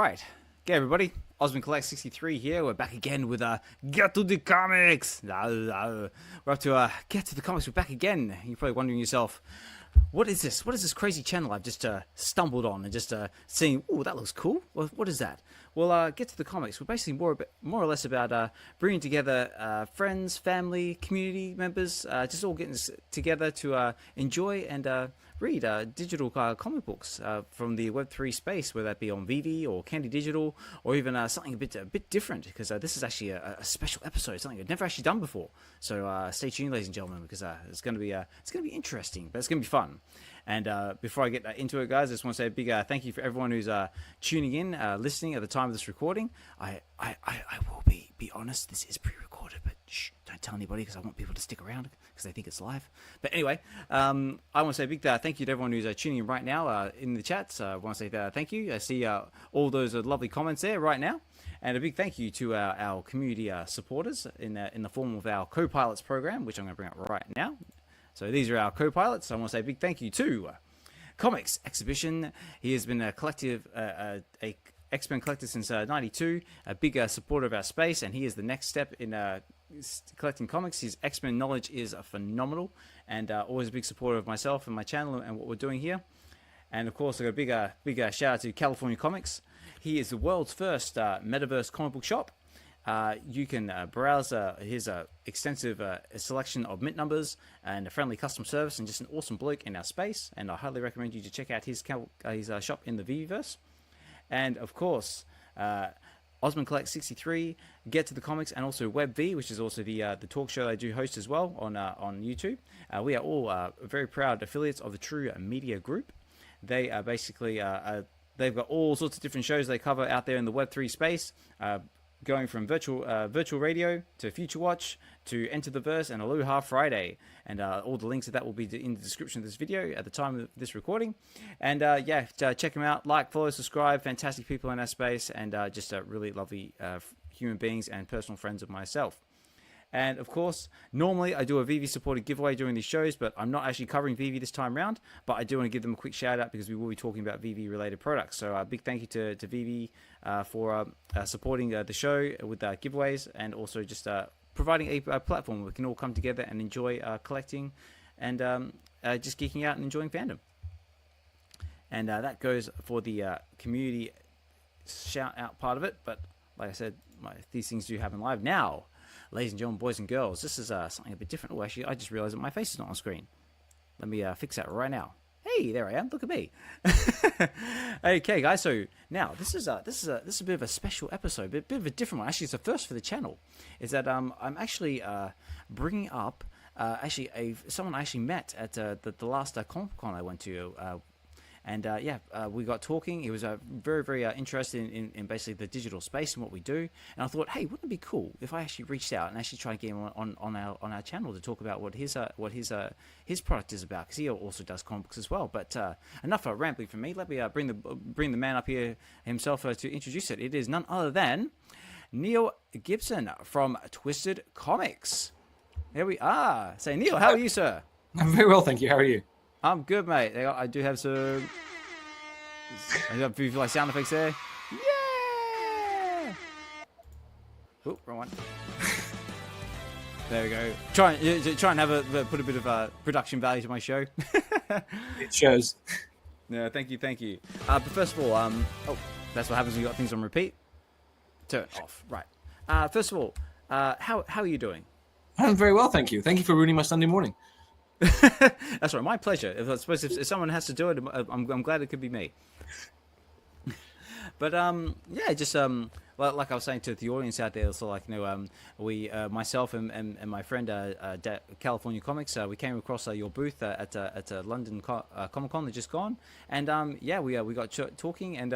right. Okay, everybody. Ozman Collect 63 here. We're back again with Get to the Comics. We're up to Get to the Comics. We're back again. You're probably wondering yourself, what is this? What is this crazy channel I've just stumbled on and just seeing, oh, that looks cool. What is that? Well, Get to the Comics. We're basically more or less about bringing together friends, family, community members, just all getting together to enjoy and read digital comic books from the Web3 space, whether that be on VeVe or Candy Digital, or even something a bit different, because this is actually a special episode, something I've never actually done before. So stay tuned, ladies and gentlemen, because it's going to be interesting, but it's going to be fun. And before I get into it, guys, I just want to say a big thank you for everyone who's tuning in, listening at the time of this recording. I will be honest, this is pre-recorded, but shh, don't tell anybody, because I want people to stick around because they think it's live. But anyway, I want to say a big thank you to everyone who's tuning in right now in the chats. I want to say thank you. I see all those lovely comments there right now. And a big thank you to our community supporters in the form of our co-pilots program, which I'm going to bring up right now. So these are our co-pilots. I want to say a big thank you to Comics Exhibition. He has been a X-Men collector since '92, a big supporter of our space, and he is the next step in collecting comics. His X-Men knowledge is phenomenal, and always a big supporter of myself and my channel and what we're doing here. And of course, I got a big shout out to California Comics. He is the world's first Metaverse comic book shop. You can browse his extensive selection of mint numbers and a friendly custom service, and just an awesome bloke in our space. And I highly recommend you to check out his shop in the VeVeverse. And of course, Ozman Collect 63, Get to the Comics, and also VeVe, which is also the talk show I do host as well on YouTube. We are all very proud affiliates of the True Media Group. They are basically they've got all sorts of different shows they cover out there in the Web3 space. Going from virtual radio to Future Watch to Enter the Verse and Aloha Friday, and all the links of that will be in the description of this video at the time of this recording. And check them out, like, follow, subscribe. Fantastic people in our space, and just really lovely human beings and personal friends of myself. And of course, normally I do a VeVe supported giveaway during these shows, but I'm not actually covering VeVe this time around. But I do want to give them a quick shout out, because we will be talking about VeVe related products. So a big thank you to VeVe for supporting the show with giveaways, and also just providing a platform where we can all come together and enjoy collecting and just geeking out and enjoying fandom. And that goes for the community shout out part of it. But like I said, these things do happen live now. Ladies and gentlemen, boys and girls, this is something a bit different. Oh, actually, I just realized that my face is not on screen. Let me fix that right now. Hey, there I am. Look at me. Okay, guys. So now this is a bit of a special episode, a bit of a different one. Actually, it's a first for the channel. Is that I'm actually bringing up someone I actually met at the last Comic Con I went to. We got talking. He was very, very interested in basically the digital space and what we do. And I thought, hey, wouldn't it be cool if I actually reached out and actually tried to get him on our channel to talk about what his product is about, because he also does comic books as well. But enough rambling from me. Let me bring the man up here himself to introduce it. It is none other than Neil Gibson from Twisted Comics. Here we are. Say, Neil, how are you, sir? I'm very well, thank you. How are you? I'm good, mate. I do have some. I have a few like sound effects there. Yeah. Oh, wrong one. There we go. Try and have put a bit of production value to my show. It shows. No, thank you. But first of all, that's what happens when you got things on repeat. Turn it off. Right. First of all, how are you doing? I'm very well, thank you. Thank you for ruining my Sunday morning. That's right, my pleasure. If someone has to do it, I'm glad it could be me. But just like I was saying to the audience out there, so we myself and my friend California Comics, we came across your booth at London Comic Con that just gone, and we got talking, and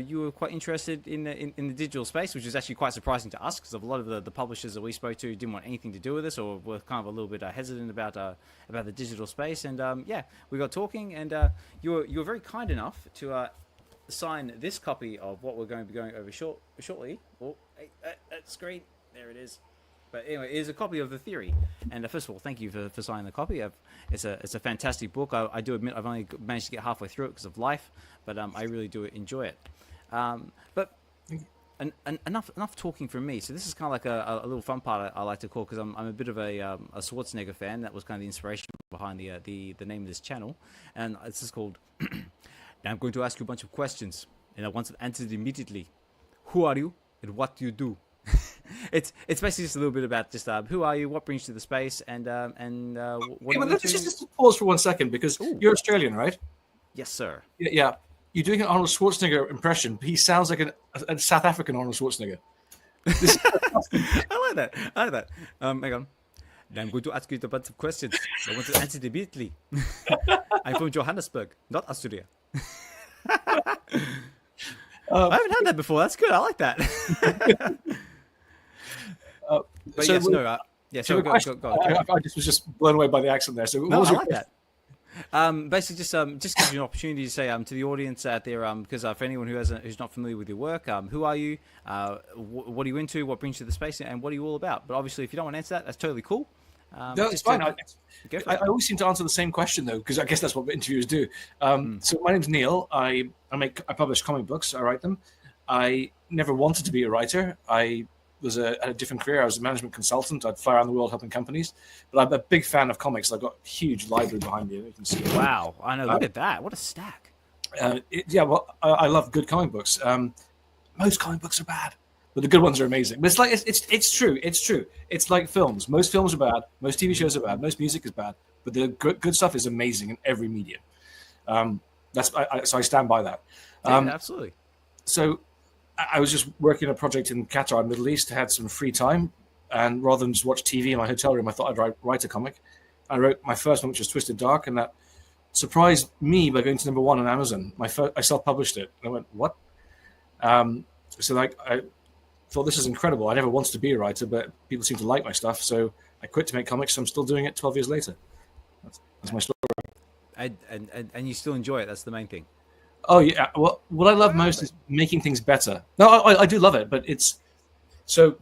you were quite interested in the digital space, which is actually quite surprising to us, because a lot of the publishers that we spoke to didn't want anything to do with this, or were kind of a little bit hesitant about the digital space. And we got talking, and you were very kind enough to sign this copy of what we're going to be going over shortly. Oh, screen, there it is. But anyway, it is a copy of The Theory. And first of all, thank you for signing the copy. It's a fantastic book. I do admit I've only managed to get halfway through it because of life, but I really do enjoy it. But enough talking from me. So this is kind of like a little fun part I like to call, because I'm a bit of a Schwarzenegger fan. That was kind of the inspiration behind the name of this channel, and this is called. Now I'm going to ask you a bunch of questions, and I want to answer immediately. Who are you and what do you do? It's basically just a little bit about just who are you, what brings you to the space, and what. Let's just pause for 1 second, because you're Australian, right? Yes, sir. Yeah. You're doing an Arnold Schwarzenegger impression, but he sounds like a South African Arnold Schwarzenegger. I like that. Hang on. Now I'm going to ask you a bunch of questions. I want to answer it immediately. I'm from Johannesburg, not Australia. I haven't had that before. That's good. I like that. But so yes, no. Yeah, so go. I just was just blown away by the accent there. So No, I like that. Basically, just gives you an opportunity to say to the audience out there, because for anyone who's not familiar with your work, who are you? What are you into? What brings you to the space? And what are you all about? But obviously, if you don't want to answer that, that's totally cool. No, it's fine. I always seem to answer the same question though, because I guess that's what interviewers do. So my name's Neil. I publish comic books. I write them. I never wanted to be a writer. I was had a different career. I was a management consultant. I'd fly around the world helping companies. But I'm a big fan of comics. I've got a huge library behind me. You can see. Wow, I know. Look at that. What a stack. I love good comic books. Most comic books are bad, but the good ones are amazing. But it's true. It's like films. Most films are bad. Most TV shows are bad. Most music is bad. But the good stuff is amazing in every medium. So I stand by that. Absolutely. So I was just working on a project in Qatar, Middle East. I had some free time, and rather than just watch TV in my hotel room, I thought I'd write a comic. I wrote my first one, which was Twisted Dark, and that surprised me by going to #1 on Amazon. I self-published it. And I went, what? So I thought, this is incredible. I never wanted to be a writer, but people seem to like my stuff, so I quit to make comics. So I'm still doing it 12 years later. That's my story. And you still enjoy it. That's the main thing. Oh yeah. Well, what I love most is making things better. No, I do love it, but it's so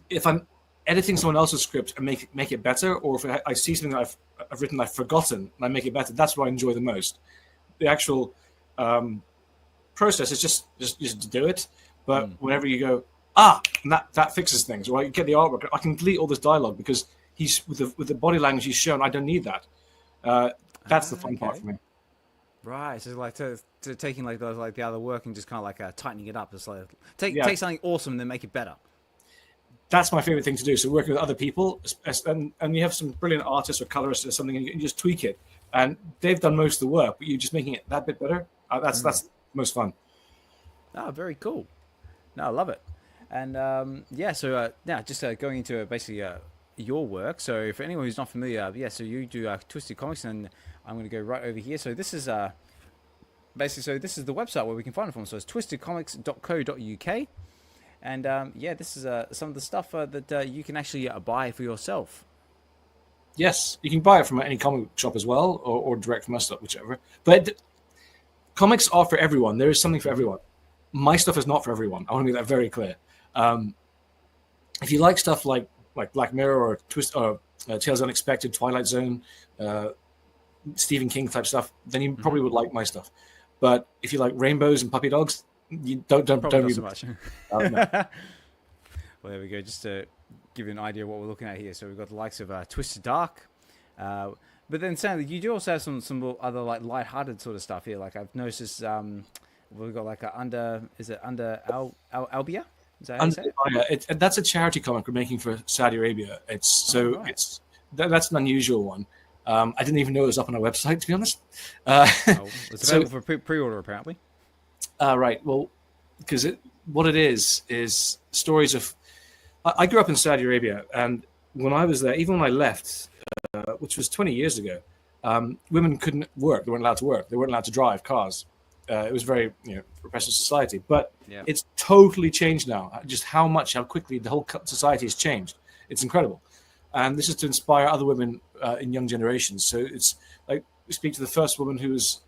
if I'm editing someone else's script and make it better, or if I see something that I've written I've forgotten and I make it better, that's what I enjoy the most. The actual process is just to do it. But whenever you go, and that fixes things, or I get the artwork, I can delete all this dialogue because he's with the body language he's shown. I don't need that. That's the fun part for me. Right, so like to taking like those the other work and just kind of like tightening it up. It's like take something awesome and then make it better. That's my favorite thing to do. So working with other people, and you have some brilliant artists or colorists or something, and you can just tweak it, and they've done most of the work, but you're just making it that bit better. That's most fun. Oh, very cool. No, I love it. And so now just going into basically your work. So for anyone who's not familiar, so you do Twisted Comics, and I'm going to go right over here. So this is basically, this is the website where we can find it from. So it's twistedcomics.co.uk, and this is some of the stuff that you can actually buy for yourself. Yes, you can buy it from any comic shop as well, or direct from us, whichever. But comics are for everyone. There is something for everyone. My stuff is not for everyone. I want to make that very clear. If you like stuff like Black Mirror or Tales of Unexpected, Twilight Zone, Stephen King type stuff, then you probably would like my stuff. But if you like rainbows and puppy dogs, you don't not so much. No. Well, there we go. Just to give you an idea of what we're looking at here. So we've got the likes of Twisted Dark, but then Sandy, you do also have some other like light-hearted sort of stuff here. Like I've noticed, we've got like under Albia. Is that how you say it? That's a charity comic we're making for Saudi Arabia. That's an unusual one. I didn't even know it was up on our website, to be honest. It's available for pre-order, apparently. Right. Well, because what it is stories of. I grew up in Saudi Arabia, and when I was there, even when I left, which was 20 years ago, women couldn't work. They weren't allowed to work. They weren't allowed to drive cars. It was very repressive society, but it's totally changed now. Just how quickly the whole society has changed. It's incredible. And this is to inspire other women in young generations. So it's like we speak to the first woman she was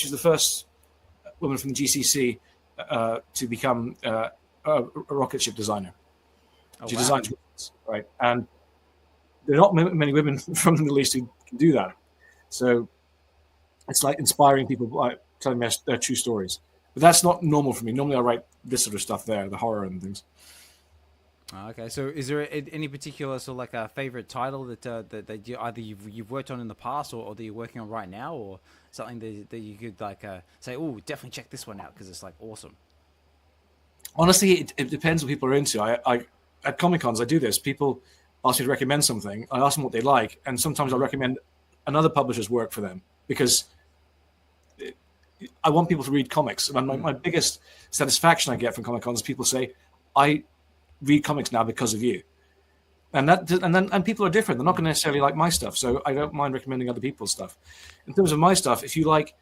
the first woman from the GCC to become a rocket ship designer. She designed rockets, right? And there are not many women from the Middle East who can do that. So it's like inspiring people by telling me their true stories. But that's not normal for me. Normally, I write this sort of stuff there, the horror and things. Okay, so is there any particular sort of like a favorite title that you, either you've worked on in the past, or that you're working on right now, or something that you could like say, oh, definitely check this one out because it's like awesome? Honestly, it depends what people are into. I at Comic Cons I do this. People ask me to recommend something. I ask them what they like, and sometimes I'll recommend another publisher's work for them because I want people to read comics. And my biggest satisfaction I get from Comic Cons is people say, "I read comics now because of you," and people are different. They're not going to necessarily like my stuff, so I don't mind recommending other people's stuff. In terms of my stuff, if you like,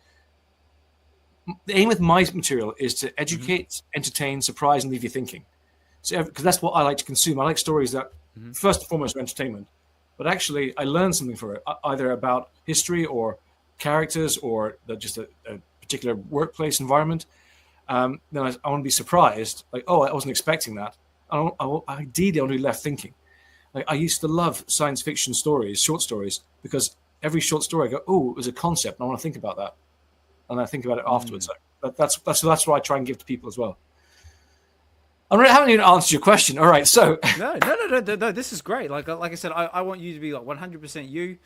the aim with my material is to educate, entertain, surprise, and leave you thinking. So, because that's what I like to consume. I like stories that, first and foremost, are entertainment, but actually I learn something from it, either about history or characters or just a particular workplace environment. Then I want to be surprised, like, oh, I wasn't expecting that. Ideally, I want to be left thinking. Like, I used to love science fiction stories, short stories, because every short story I go, oh, it was a concept, and I want to think about that, and I think about it afterwards. Like, that's what I try and give to people as well. I haven't even answered your question. All right, so No. This is great. Like I said, I want you to be like 100% you.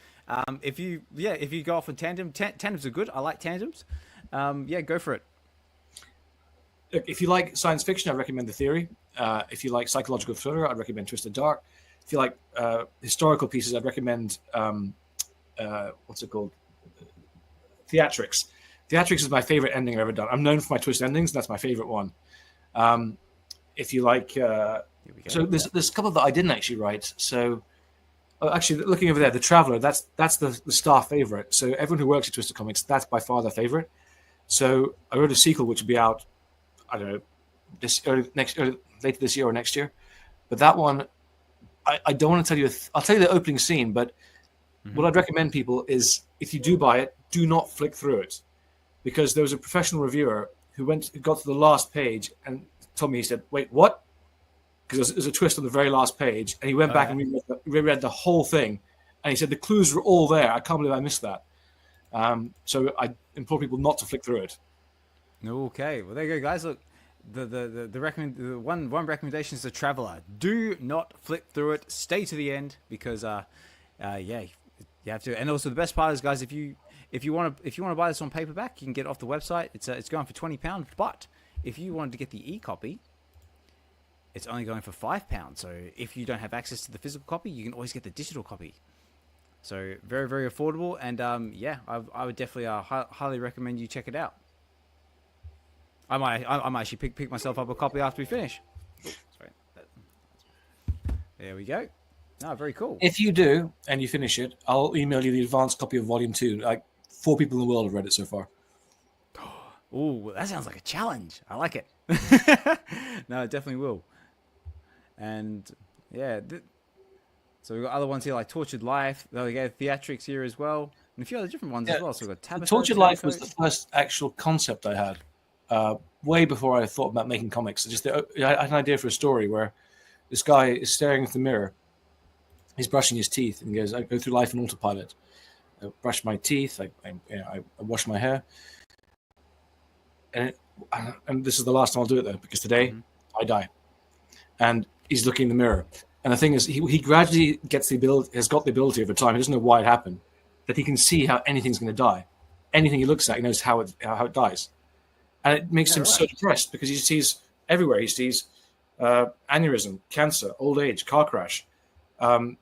If you go off in tandems are good. I like tandems. Go for it. If you like science fiction, I recommend The Theory. If you like psychological thriller, I'd recommend Twisted Dark. If you like historical pieces, I'd recommend what's it called? Theatrics. Theatrics is my favorite ending I've ever done. I'm known for my twist endings, and that's my favorite one. If you like, so there's a couple that I didn't actually write. So actually, looking over there, The Traveler, that's the star favorite. So everyone who works at Twisted Comics, that's by far their favorite. So I wrote a sequel which will be out, I don't know, later this year or next year. But that one, I don't want to tell you. I'll tell you the opening scene, but what I'd recommend people is, if you do buy it, do not flick through it, because there was a professional reviewer who got to the last page and told me, he said, "Wait, what?" Because there's a twist on the very last page, and he went back and reread the whole thing, and he said the clues were all there. I can't believe I missed that. So I implore people not to flick through it. Okay, well there you go, guys. Look, the one recommendation is The Traveler. Do not flick through it. Stay to the end, because you have to. And also, the best part is, guys, if you want to buy this on paperback, you can get it off the website. It's going for £20, but if you wanted to get the e-copy, it's only going for £5. So if you don't have access to the physical copy, you can always get the digital copy. So very, very affordable, and I would definitely highly recommend you check it out. I might actually pick myself up a copy after we finish. Sorry. There we go. No, very cool. If you do and you finish it, I'll email you the advanced copy of Volume 2. Like 4 people in the world have read it so far. Oh, that sounds like a challenge. I like it. No, it definitely will. And yeah, so we've got other ones here like Tortured Life. We got Theatrics here as well, and a few other different ones as well. So we've got Tabitha. Tortured Life was the first actual concept I had, way before I thought about making comics. I had an idea for a story where this guy is staring at the mirror. He's brushing his teeth, and he goes, "I go through life in autopilot. I brush my teeth. I wash my hair." And this is the last time I'll do it, though, because today I die. And he's looking in the mirror. And the thing is, he gradually has got the ability over time. He doesn't know why it happened, that he can see how anything's going to die. Anything he looks at, he knows how it dies. And it makes him so depressed, because he sees everywhere. He sees aneurysm, cancer, old age, car crash. And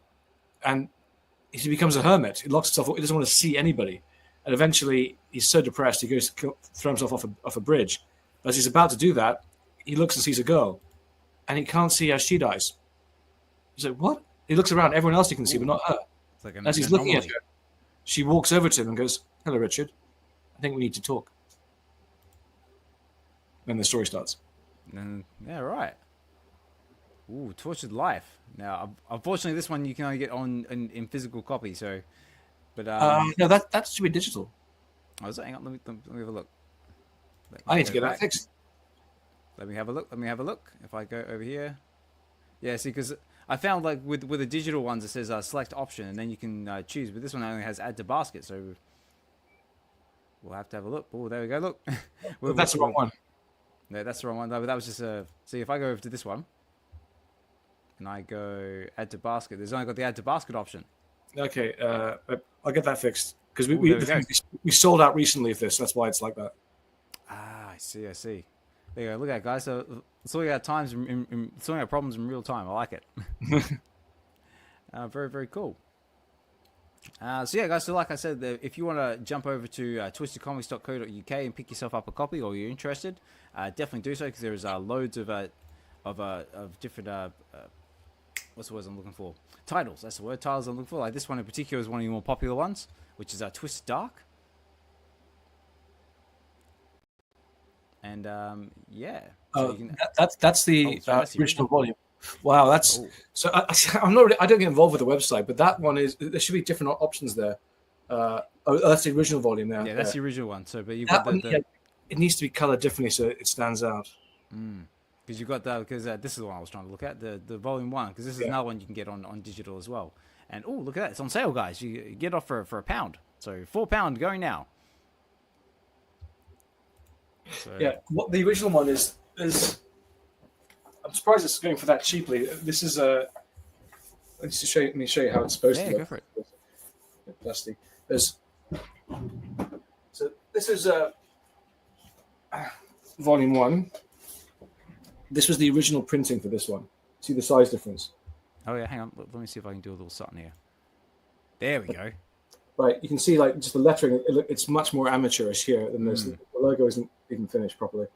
he becomes a hermit. He locks himself up. He doesn't want to see anybody. And eventually, he's so depressed, he goes to throw himself off a bridge. As he's about to do that, he looks and sees a girl, and he can't see how she dies. He's like, "What?" He looks around. Everyone else he can see, but not her. Like as he's looking at her, she walks over to him and goes, "Hello, Richard. I think we need to talk." Then the story starts. Yeah, right. Ooh, Tortured Life. Now, unfortunately, this one you can only get in physical copy. So, but no, that should be digital. Oh, hang on. Let me have a look. I need to get that fixed. Let me have a look. If I go over here, yeah. See, because I found like with the digital ones, it says select option, and then you can choose. But this one only has add to basket, so we'll have to have a look. Oh, there we go. Look, that's the wrong one. No, that's the wrong one. No, but that was just a. See, if I go over to this one, and I go add to basket, there's only got the add to basket option. Okay, I'll get that fixed because Ooh, there we go. we sold out recently of this. That's why it's like that. Ah, I see. I see. There you go. Look at that, guys. So sorting out times, sorting out problems in real time. I like it. Very, very cool. So yeah, guys. So like I said, if you want to jump over to twistedcomics.co.uk and pick yourself up a copy, or you're interested, definitely do so because there is loads of different what's the word I'm looking for? Titles. That's the word. Titles I'm looking for. Like this one in particular is one of the more popular ones, which is Twisted Dark. And yeah, so that's the original volume. Wow, that's so. I'm not. I don't get involved with the website, but that one is. There should be different options there. That's the original volume now. Yeah, that's the original one. So, but you've got it needs to be colored differently so it stands out. Because you've got because this is the one I was trying to look at, the volume 1, because this is another one you can get on digital as well. And oh, look at that, it's on sale, guys. You get off for £1, so £4 going now. So, yeah, what the original one is I'm surprised it's going for that cheaply. This is let me show you how it's supposed to look. Go for it. Plastic. So this is volume 1. This was the original printing for this one. See the size difference? Oh yeah, hang on. Let me see if I can do a little something here. There we go. Right, you can see like just the lettering. It's much more amateurish here than this. The logo isn't even finished properly.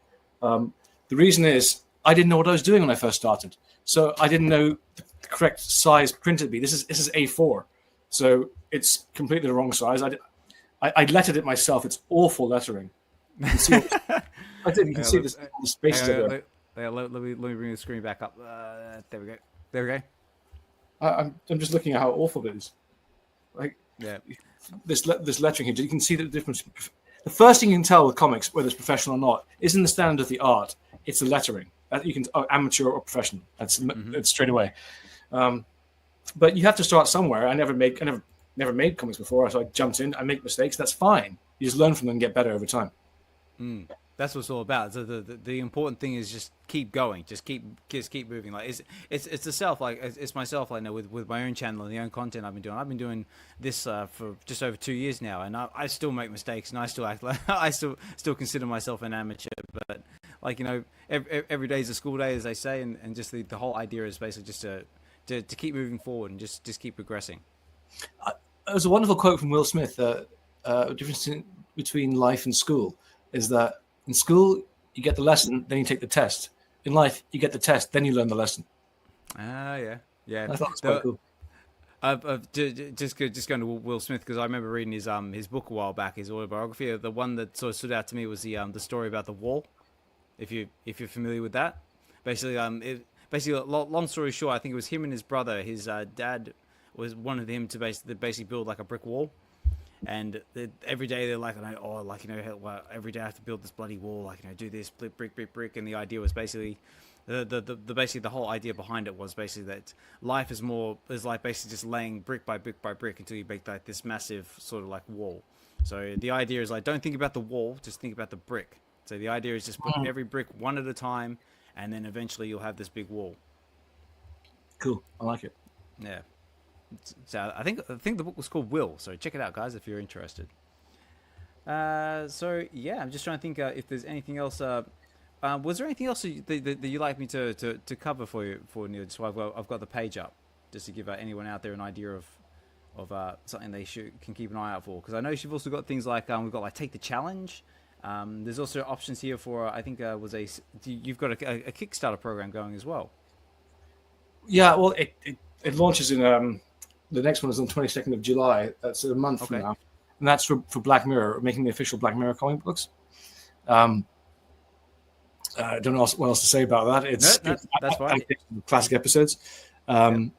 The reason is I didn't know what I was doing when I first started, so I didn't know the correct size print to be. This is A4, so it's completely the wrong size. I lettered it myself. It's awful lettering. You can see I did. You can see this space there. Let me bring the screen back up. There we go. There we go. I'm just looking at how awful it is. Like this lettering here. You can see the difference. The first thing you can tell with comics, whether it's professional or not, isn't the standard of the art. It's the lettering. You can amateur or professional. That's straight away. But you have to start somewhere. I never made comics before, so I jumped in. I make mistakes. That's fine. You just learn from them and get better over time. That's what it's all about. So the important thing is just keep going, just keep moving. Like it's the self, like it's myself. I know with my own channel and the own content I've been doing this for just over 2 years now, and I still make mistakes, and I still act like I still consider myself an amateur. But like every day is a school day, as they say, and just the whole idea is basically just to keep moving forward and just keep progressing. It was a wonderful quote from Will Smith. The difference between life and school is that in school, you get the lesson, then you take the test. In life, you get the test, then you learn the lesson. Yeah. I thought it was quite cool. Just going to Will Smith, because I remember reading his book a while back, his autobiography. The one that sort of stood out to me was the story about the wall. If you're familiar with that, basically long story short, I think it was him and his brother. His dad wanted him to basically build like a brick wall. And every day they're like, every day I have to build this bloody wall, do this brick. And the idea was basically, the whole idea behind it was basically that life is like basically just laying brick by brick until you make like this massive sort of like wall. So the idea is like, don't think about the wall, just think about the brick. So the idea is just put every brick one at a time, and then eventually you'll have this big wall. Cool, I like it. Yeah. So I think the book was called Will. So check it out, guys, if you're interested. So yeah, I'm just trying to think if there's anything else. Was there anything else that you'd like me to cover for you, Neil? So I've got the page up just to give anyone out there an idea of something they can keep an eye out for. Because I know you've also got things like we've got like Take the Challenge. There's also options here for I think you've got a Kickstarter program going as well. Yeah, well, it launches in. The next one is on 22nd of July. That's a month from now. And that's for Black Mirror, making the official Black Mirror comic books. I don't know what else to say about that. That's fine. Classic episodes. We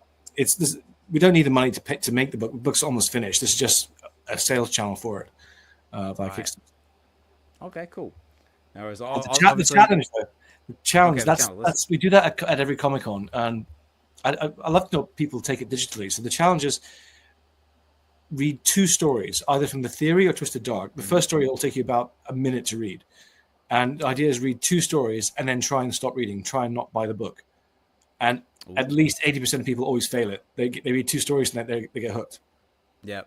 don't need the money to make the book. The book's almost finished. This is just a sales channel for it by Kickstarter. Okay, cool. The challenge. That's we do that at every Comic-Con, and I love to know people take it digitally. So the challenge is read 2 stories, either from The Theory or Twisted Dark. The first story will take you about a minute to read. And the idea is read 2 stories and then try and stop reading. Try and not buy the book. And at least 80% of people always fail it. They read 2 stories and then they get hooked. Yeah.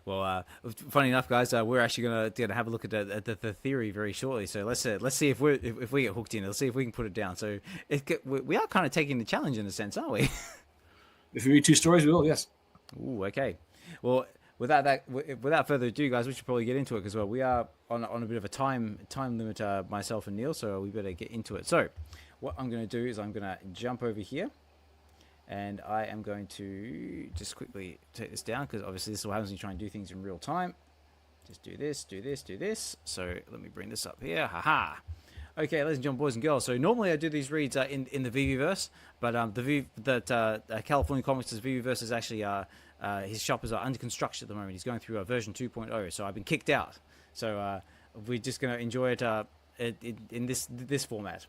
Well, funny enough, guys, we're actually gonna have a look at the theory very shortly. So let's see if we get hooked in. Let's see if we can put it down. So we are kind of taking the challenge in a sense, aren't we? If you read 2 stories, we will. Yes. Ooh, okay. Well, without further ado, guys, we should probably get into it because we are on a bit of a time limit, myself and Neil. So we better get into it. So what I'm going to do is I'm going to jump over here. And I am going to just quickly take this down because obviously this is what happens when you try and do things in real time. Just do this, do this, do this. So let me bring this up here. Haha. Okay, ladies and gentlemen, boys and girls. So normally I do these reads in the VeVeverse, but California Comics' VeVeverse is actually his shop is under construction at the moment. He's going through version 2.0, so I've been kicked out. So we're just going to enjoy it in this format.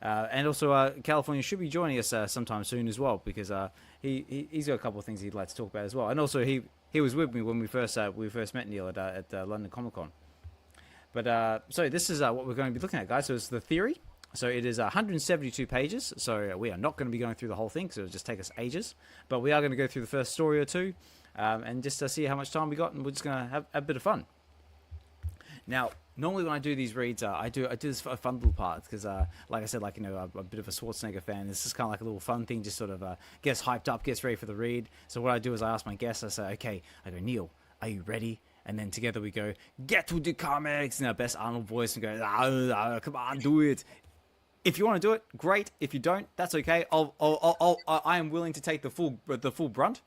And also, California should be joining us sometime soon as well because he's got a couple of things he'd like to talk about as well. And also, he was with me when we first met Neil at London Comic Con. But so this is what we're going to be looking at, guys. So it's the theory. So it is 172 pages. So we are not going to be going through the whole thing because it'll just take us ages. But we are going to go through the first story or two and just see how much time we got, and we're just going to have a bit of fun. Now, normally when I do these reads, I do this for a fun little part because, like I said, I'm a bit of a Schwarzenegger fan. This is kind of like a little fun thing, just sort of gets hyped up, gets ready for the read. So what I do is I ask my guests, I say, okay, I go, Neil, are you ready? And then together we go, get to the comics in our best Arnold voice and go, come on, do it. If you want to do it, great. If you don't, that's okay. I am willing to take the full brunt.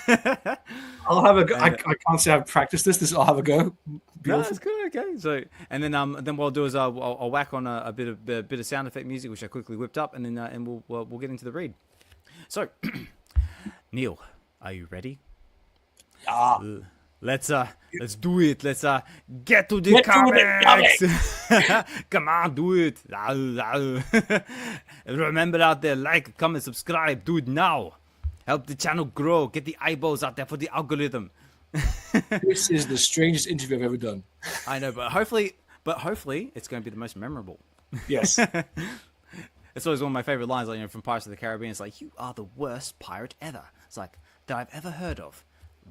I'll have a go. I can't say I've practiced this. I'll have a go. No, that's good. Okay. So, and then what I'll do is I'll whack on a bit of sound effect music, which I quickly whipped up, and then and we'll get into the read. So, Neil, are you ready? Let's do it. Let's get to the comics. Come on, do it. Remember out there, like, comment, subscribe. Do it now. Help the channel grow. Get the eyeballs out there for the algorithm. This is the strangest interview I've ever done. I know, but hopefully it's going to be the most memorable. Yes. It's always one of my favorite lines, from Pirates of the Caribbean. It's like, you are the worst pirate ever. It's like, that I've ever heard of,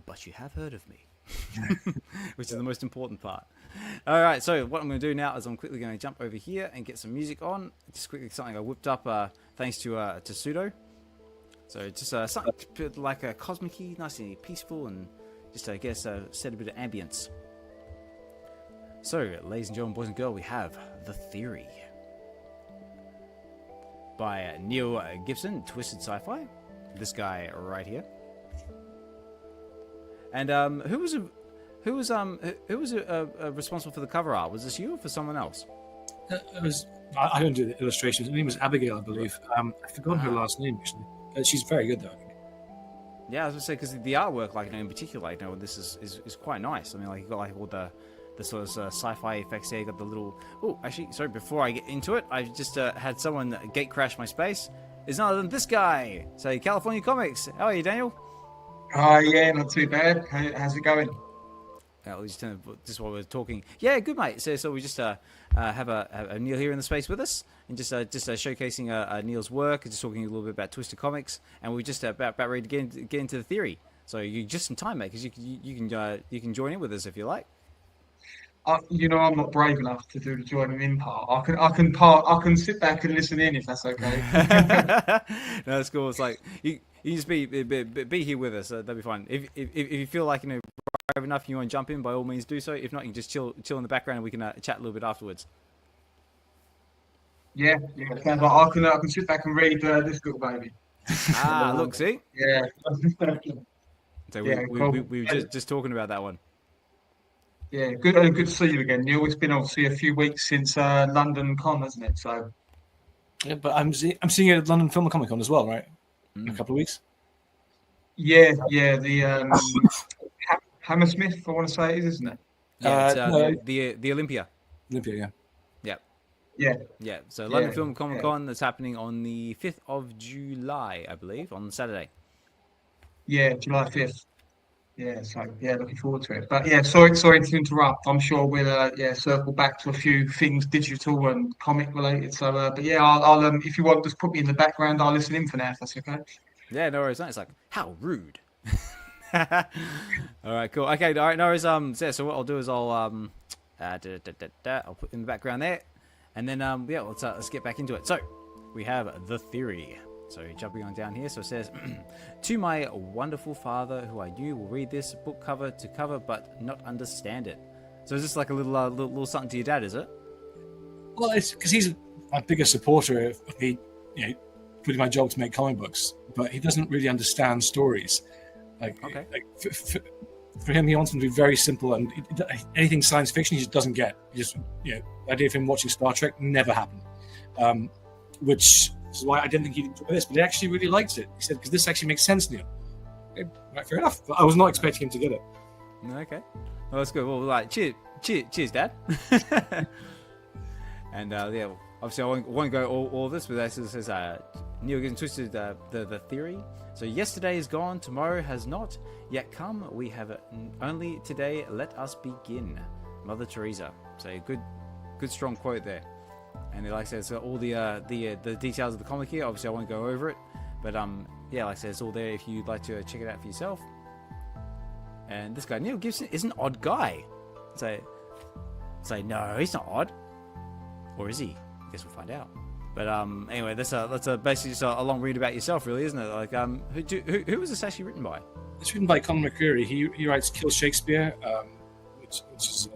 but you have heard of me. Which is the most important part. All right, so what I'm going to do now is I'm quickly going to jump over here and get some music on. Just quickly something I whipped up thanks to Pseudo. So just something like a cosmic-y, nice and peaceful, and just I guess set a bit of ambience. So, ladies and gentlemen, boys and girls, we have The Theory by Neil Gibson, Twisted Sci-Fi. This guy right here. And who was responsible for the cover art? Was this you or for someone else? It was. I don't do the illustrations. Her name was Abigail, I believe. I've forgotten her last name actually. She's very good though, I think. Yeah, I was gonna say because the artwork, in particular, this is quite nice. I mean, you got all the sort of sci-fi effects there. You got the little. Oh, actually, sorry. Before I get into it, I just had someone gate crash my space. It's none other than this guy. So California Comics. How are you, Daniel? Yeah, not too bad. How's it going? Just while we're talking. Yeah, good, mate. So we just have a Neil here in the space with us, and just showcasing Neil's work, and just talking a little bit about Twisted Comics, and we're just about ready to get into the theory. So you're just in time, mate, because you can join in with us if you like. I'm not brave enough to do the joining in part. I can sit back and listen in if that's okay. No, that's cool. It's like you just be here with us. That'll be fine. If you feel like brave enough, you want to jump in, by all means do so. If not, you can just chill in the background, and we can chat a little bit afterwards. Yeah. Sounds like I can sit back and read this little baby. Look, see. Yeah. So Yeah, we were just talking about that one. Yeah, good to see you again, Neil. It's been obviously a few weeks since London Con, hasn't it? So. Yeah, but I'm seeing it at London Film and Comic Con as well, right? In a couple of weeks. Yeah. The Hammersmith, I want to say it is, isn't it? Yeah, the Olympia. Olympia, yeah. Yeah. So London Film Comic Con that's happening on the 5th of July, I believe, on Saturday. Yeah, July 5th. Yeah, so yeah, looking forward to it. But yeah, sorry to interrupt. I'm sure we'll circle back to a few things digital and comic related. So but yeah, I'll if you want, just put me in the background. I'll listen in for now. If that's okay. Yeah, no worries. It's like, how rude. All right, cool. Okay, all right, no worries. So what I'll do is I'll I'll put in the background there, and then yeah, let's get back into it. So we have the theory. So jumping on down here, so it says, to my wonderful father, who I knew will read this book cover to cover, but not understand it. So is this like a little something to your dad, is it? Well, it's because he's my biggest supporter of me, putting my job to make comic books, but he doesn't really understand stories. Okay. For him, he wants them to be very simple, and anything science fiction he just doesn't get. The idea of him watching Star Trek never happened, which is why I didn't think he'd enjoy this, but he actually really liked it. He said, because this actually makes sense to him. Okay, right, fair enough. But I was not expecting him to get it. Okay. Well, that's good. Well, like, cheers, Dad. And yeah, obviously I won't go all of this, but this says Neil getting twisted the theory. So yesterday is gone, tomorrow has not yet come. We have only today. Let us begin. Mother Teresa. So a good strong quote there. And like I said, so all the details of the comic here. Obviously, I won't go over it, but yeah, like I said, it's all there if you'd like to check it out for yourself. And this guy Neil Gibson is an odd guy. Say no, he's not odd, or is he? I guess we'll find out. But anyway, that's basically just a long read about yourself, really, isn't it? Like who was this actually written by? It's written by Conor McCreary. He writes Kill Shakespeare, which is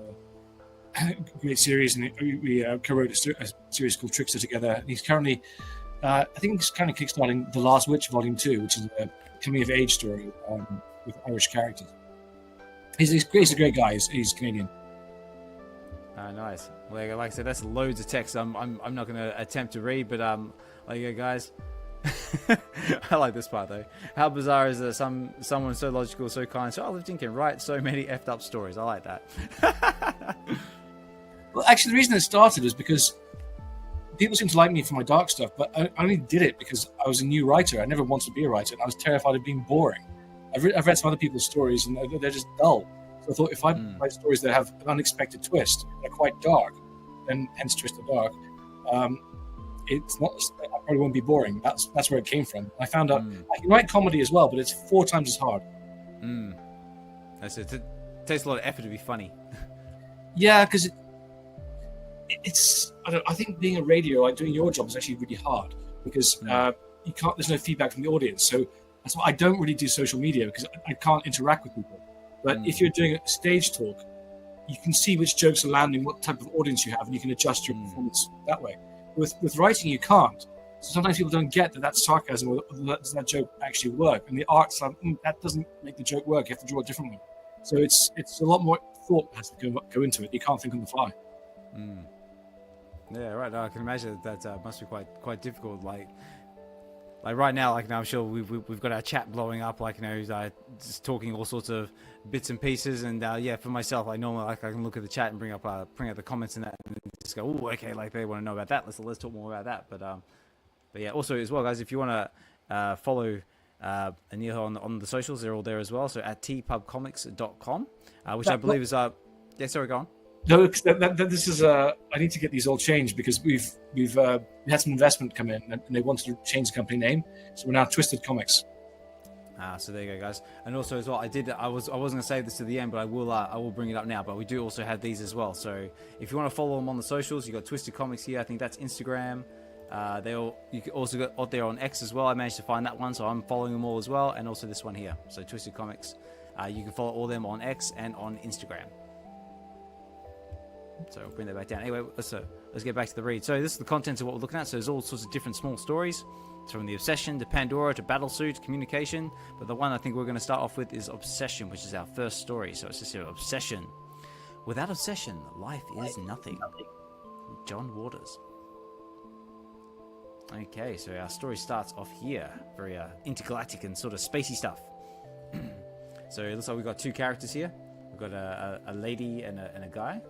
a great series, and we co-wrote a series called Trickster together. And he's currently, I think he's kind of kickstarting The Last Witch Volume 2, which is a coming-of-age story with Irish characters. He's a great guy. He's Canadian. Nice. Like I said, that's loads of text. I'm not going to attempt to read, but guys. I like this part though. How bizarre is that someone so logical, so kind, so uplifting can write so many effed up stories. I like that. Well, actually, the reason it started was because people seem to like me for my dark stuff, but I only did it because I was a new writer. I never wanted to be a writer, and I was terrified of being boring. I've read some other people's stories, and they're just dull. So I thought if I write stories that have an unexpected twist, they're quite dark, then hence Twist of Dark, it's not. I probably won't be boring. That's where it came from. I found out I can write comedy as well, but it's 4 times as hard. That's it. It takes a lot of effort to be funny. Yeah, because it's. I think being a radio, like doing your job, is actually really hard because you can't. There's no feedback from the audience, so that's why I don't really do social media because I can't interact with people. But if you're doing a stage talk, you can see which jokes are landing, what type of audience you have, and you can adjust your performance that way. With writing, you can't. So sometimes people don't get that that's sarcasm or does that joke actually work. And the art's like, that doesn't make the joke work. You have to draw it differently. So it's a lot more thought that has to go into it. You can't think on the fly. Yeah, right. No, I can imagine that must be quite difficult. Like right now, like now, I'm sure we've got our chat blowing up. Like just talking all sorts of bits and pieces. And yeah, for myself, I normally I can look at the chat and bring up the comments and that, and just go, oh, okay, like they want to know about that. Let's talk more about that. But yeah, also as well, guys, if you want to follow Anil on the socials, they're all there as well. So at tpubcomics.com, which I believe is yeah. Sorry, go on. No, this is I need to get these all changed because we've had some investment come in and they wanted to change the company name, so we're now Twisted Comics. So there you go, guys. And also as well, I wasn't going to say this to the end, but I will bring it up now. But we do also have these as well. So if you want to follow them on the socials, you got Twisted Comics here. I think that's Instagram. You can also got out there on X as well. I managed to find that one, so I'm following them all as well, and also this one here. So Twisted Comics. You can follow all them on X and on Instagram. So I'll bring that back down. Anyway, let's get back to the read. So this is the contents of what we're looking at. So there's all sorts of different small stories. It's from the Obsession to Pandora to Battlesuit, Communication. But the one I think we're going to start off with is Obsession, which is our first story. So it's just here, Obsession. Without obsession, life is nothing. John Waters. Okay, so our story starts off here. Very intergalactic and sort of spacey stuff. So it looks like we've got 2 characters here. We've got a lady and a guy.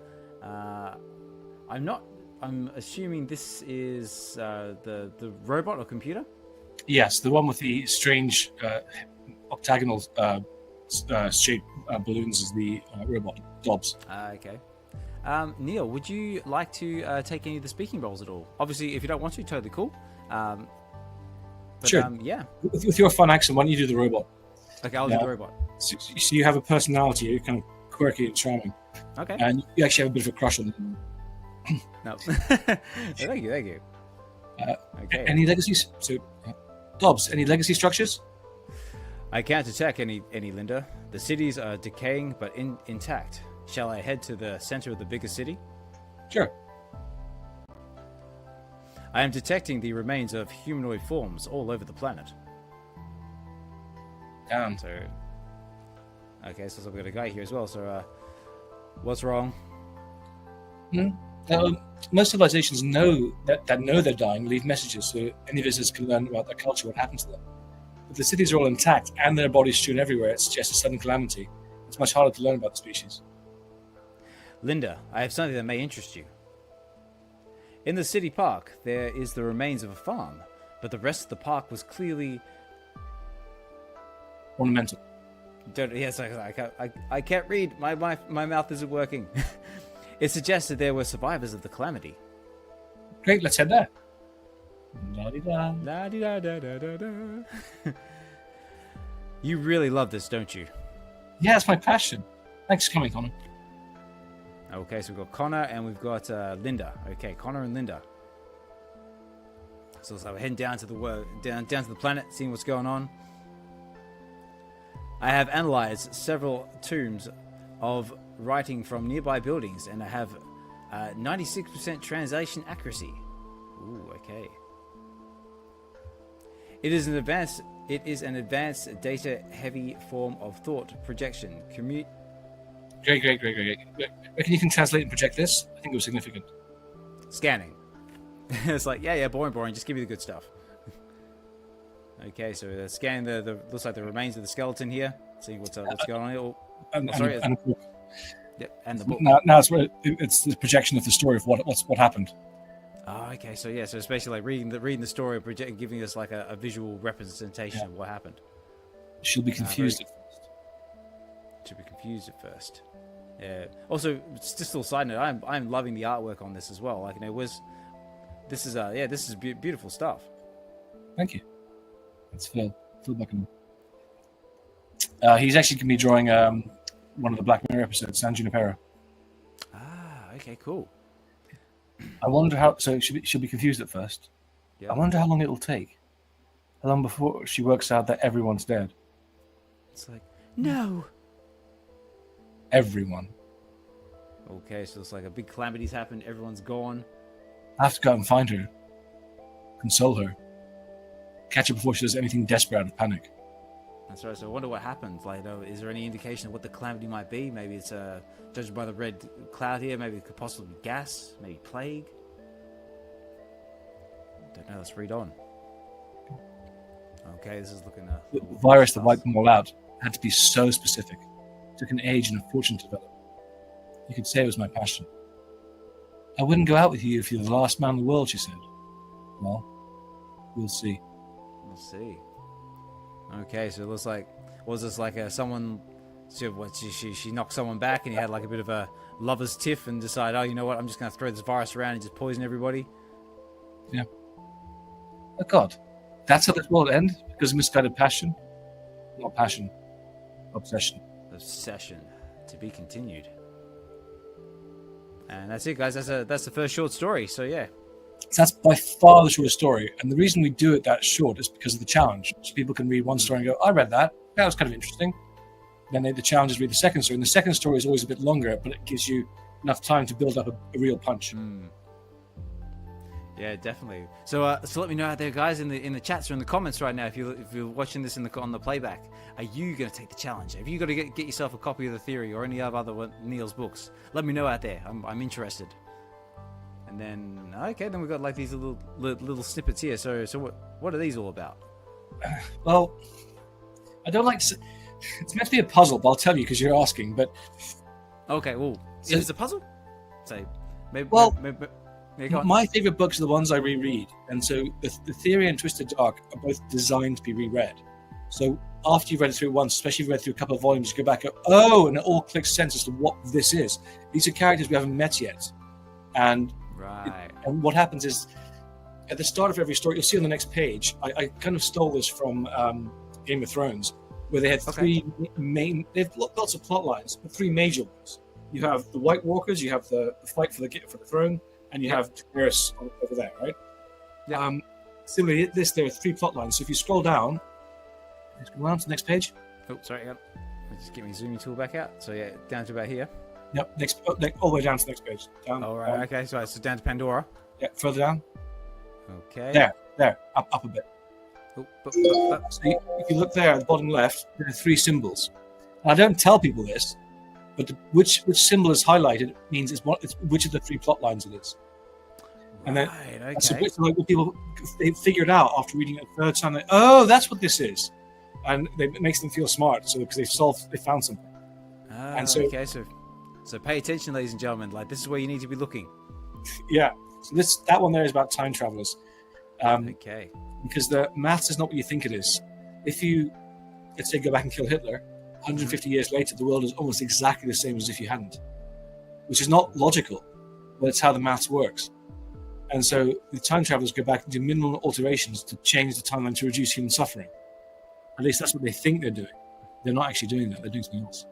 I'm assuming this is the robot or computer? Yes, the one with the strange octagonal shaped balloons as the robot Dobbs. Okay. Neil, would you like to take any of the speaking roles at all? Obviously, if you don't want to, totally cool. But, sure. Yeah. With your fun accent, why don't you do the robot? Okay, I'll do the robot. So you have a personality. You're kind of quirky and charming. Okay. And you actually have a bit of a crush on them. No. Thank you. Okay. Any legacies? So, Dobbs, any legacy structures? I can't detect any, Linda. The cities are decaying but intact. Shall I head to the center of the biggest city? Sure. I am detecting the remains of humanoid forms all over the planet. Damn. So, okay, so I've got a guy here as well. So, what's wrong? Most civilizations know that know they're dying, leave messages so any visitors can learn about their culture, what happened to them. If the cities are all intact and their bodies strewn everywhere, it's just a sudden calamity. It's much harder to learn about the species. Linda, I have something that may interest you. In the city park, there is the remains of a farm, but the rest of the park was clearly Ornamental. Yes, I can't read. My mouth isn't working. It suggested there were survivors of the calamity. Great, let's head there. La-di-da. La-di-da-da-da-da-da. You really love this, don't you? Yeah, it's my passion. Thanks for coming, Connor. Okay, so we've got Connor and we've got Linda. Okay, Connor and Linda. So we're heading down to the planet, seeing what's going on. I have analyzed several tombs of writing from nearby buildings, and I have 96% translation accuracy. Ooh, okay. It is an advanced data-heavy form of thought projection. Great. Reckon you can translate and project this? I think it was significant. Scanning. It's like, yeah, boring. Just give me the good stuff. Okay, so scanning the looks like the remains of the skeleton here. Seeing what's going on here. And the book. Yep, and the book. Now it's the projection of the story of what happened. Oh, okay. So yeah, so it's basically like reading the story, giving us like a visual representation of what happened. She'll be confused at first. She'll be confused at first. Yeah. Also, just a little side note, I'm loving the artwork on this as well. Like, this is beautiful stuff. Thank you. It's Phil Buckingham. He's actually going to be drawing one of the Black Mirror episodes, San Junipero. Ah, okay, cool. I wonder how. So she'll be confused at first. Yeah. I wonder how long it'll take. How long before she works out that everyone's dead? It's like, no. Everyone. Okay, so it's like a big calamity's happened. Everyone's gone. I have to go out and find her, console her, catch her before she does anything desperate out of panic. That's right. So I wonder what happened. Like, is there any indication of what the calamity might be? Maybe it's judged by the red cloud here. Maybe it could possibly be gas. Maybe plague. Don't know. Let's read on. Okay, this is looking. The virus that wiped them all out had to be so specific. It took an age and a fortune to develop. You could say it was my passion. I wouldn't go out with you if you're the last man in the world, she said. Well, we'll see. We'll see. Okay, so it looks like, was this like someone? She knocked someone back, and he had like a bit of a lover's tiff, and decided, oh, you know what? I'm just going to throw this virus around and just poison everybody. Yeah. Oh God, that's how this world ends because of misguided passion. Not passion, obsession. Obsession, to be continued. And that's it, guys. That's the first short story. So yeah. So that's by far the shortest story, and the reason we do it that short is because of the challenge. So people can read one story and go, "I read that. That was kind of interesting." Then the challenge is read the second story, and the second story is always a bit longer, but it gives you enough time to build up a real punch. Yeah, definitely. So let me know out there, guys, in the chats or in the comments right now, if you're watching this on the playback, are you going to take the challenge? Have you got to get yourself a copy of the theory or any of other Neil's books? Let me know out there. I'm interested. And then then we've got like these little snippets here. So what are these all about? Well, I don't like to. It's meant to be a puzzle, but I'll tell you because you're asking. But okay, well, is it a puzzle? So maybe. Well. Maybe my favorite books are the ones I reread, and so the Theory and Twisted Dark are both designed to be reread. So after you've read it through once, especially if you've read through a couple of volumes, you go back and go, oh, and it all clicks sense as to what this is. These are characters we haven't met yet. And, and what happens is, at the start of every story, you'll see on the next page, I kind of stole this from Game of Thrones, where they had three main, they have lots of plot lines, but three major ones. You have the White Walkers, you have the fight for the throne, and you have Daenerys over there, right? Yeah. Similarly, there are three plot lines. So if you scroll down, let's go on to the next page. Oh, sorry, just get my zooming tool back out. So yeah, down to about here. Yep, all the way down to the next page. Down. All right, okay, so down to Pandora. Yeah, further down. Okay. There, up a bit. Oh, so if you look there at the bottom left, there are three symbols. And I don't tell people this, but which symbol is highlighted means it's which of the three plot lines it is. And then so like people they figured out after reading it a third time, like, oh, that's what this is, and it makes them feel smart. So because they found something. And so so pay attention, ladies and gentlemen. Like this is where you need to be looking. Yeah. So that one there is about time travelers. Okay. Because the maths is not what you think it is. If you, let's say, go back and kill Hitler, 150 years later, the world is almost exactly the same as if you hadn't, which is not logical, but it's how the maths works. And so the time travelers go back and do minimal alterations to change the timeline to reduce human suffering. At least that's what they think they're doing. They're not actually doing that. They're doing something else.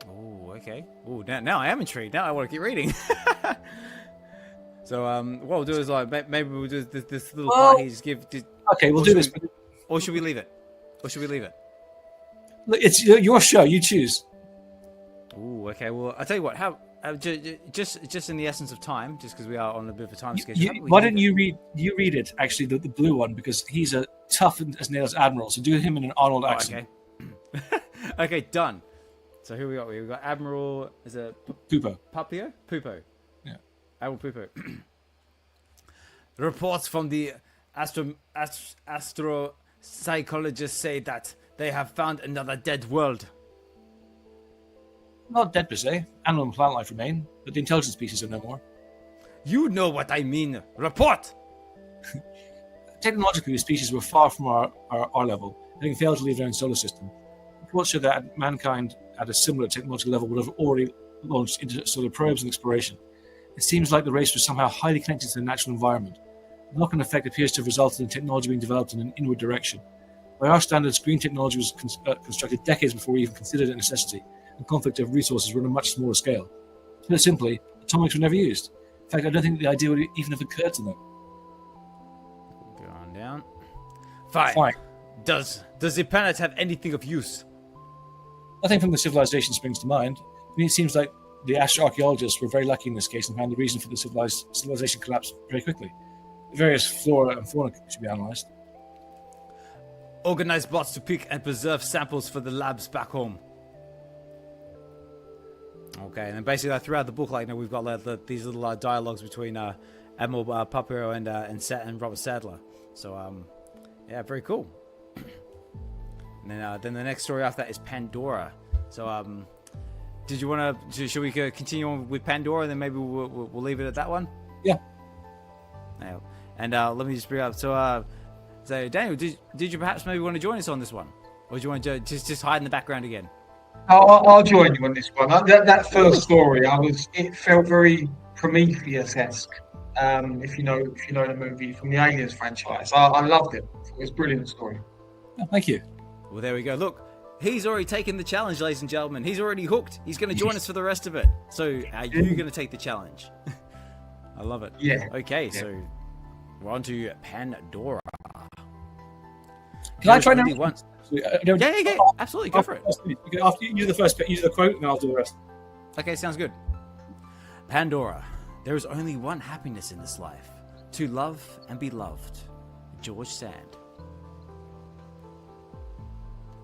Oh, okay. Oh, now I am intrigued. Now I want to keep reading. So what we'll do is maybe we'll do this little part here. Just give. Okay, we'll do this. Or should we leave it? Look, it's your show. You choose. Oh, okay. Well, I'll tell you what. How just in the essence of time, just because we are on a bit of a time schedule. Why don't you read it? Actually, the blue one, because he's a tough as nails admiral. So do him in an Arnold accent. Okay. Okay, done. So who we got? We got Admiral. Is it Pupo? Pupo. Yeah. Admiral Pupo. Reports from the astro psychologists say that they have found another dead world. Not dead per se. Animal and plant life remain, but the intelligent species are no more. You know what I mean. Report! Technologically, the species were far from our level, having failed to leave their own solar system. Reports show that mankind at a similar technological level would have already launched into solar probes and exploration. It seems like the race was somehow highly connected to the natural environment. The knock-on effect appears to have resulted in technology being developed in an inward direction. By our standards, green technology was constructed decades before we even considered it a necessity, and conflict of resources were on a much smaller scale. To put it simply, atomics were never used. In fact, I don't think the idea would even have occurred to them. Go on down. Fine. Does the planet have anything of use? Nothing from the civilization springs to mind. I mean, it seems like the astroarchaeologists were very lucky in this case and found the reason for the civilization collapse very quickly. The various flora and fauna should be analysed. Organize bots to pick and preserve samples for the labs back home. Okay, and then basically throughout the book, we've got these little dialogues between Admiral Papiro and Robert Sadler. So yeah, very cool. And then the next story after that is Pandora. So did you want to? Should we continue on with Pandora, and then maybe we'll leave it at that one? Yeah. Now, and let me just bring up. So Daniel, did you perhaps maybe want to join us on this one, or do you want to just hide in the background again? I'll join you on this one. That first story, it felt very Prometheus-esque. If you know the movie from the Aliens franchise, I loved it. It was a brilliant story. Oh, thank you. Well, there we go. Look, he's already taken the challenge, ladies and gentlemen. He's already hooked. He's going to join us for the rest of it. So, are you going to take the challenge? I love it. Yeah. Okay, so we're on to Pandora. Can I try now? Yeah. Absolutely, go for it. After you do the first bit, you do the quote, and I'll do the rest. Okay, sounds good. Pandora. There is only one happiness in this life: to love and be loved. George Sand.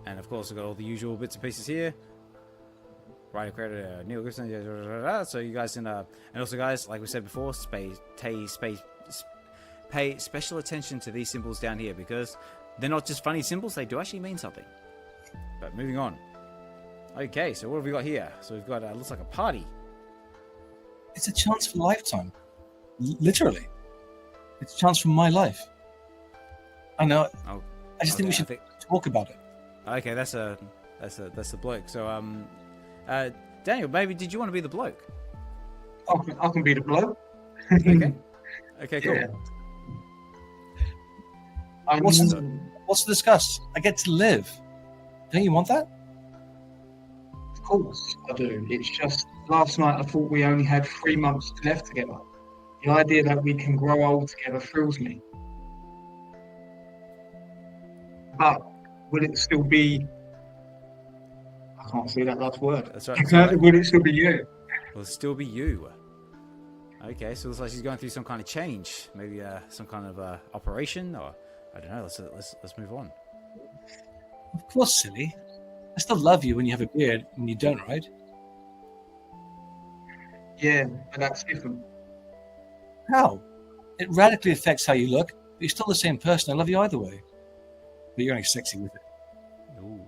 And of course, we've got all the usual bits and pieces here. Writer credit Neil Gibson. So you guys can, and also guys, like we said before, pay special attention to these symbols down here, because they're not just funny symbols; they do actually mean something. But moving on. Okay, so what have we got here? So we've got looks like a party. It's a chance for a lifetime. Literally, it's a chance for my life. I know. Oh, I just think we should talk about it. Okay, that's the bloke. So Daniel, maybe did you want to be the bloke? I can be the bloke. Okay. Okay, cool. Yeah. What's to discuss? I get to live. Don't you want that? Of course I do. It's just last night I thought we only had 3 months left together. The idea that we can grow old together thrills me. But will it still be? I can't say that last word. That's right. So, Will it still be you? will still be you. Okay, so it looks like she's going through some kind of change, maybe some kind of operation, or I don't know. Let's move on. Of course, silly. I still love you when you have a beard, when you don't, right? Yeah, but that's different. How? It radically affects how you look, but you're still the same person. I love you either way. But you're only sexy with it. Ooh.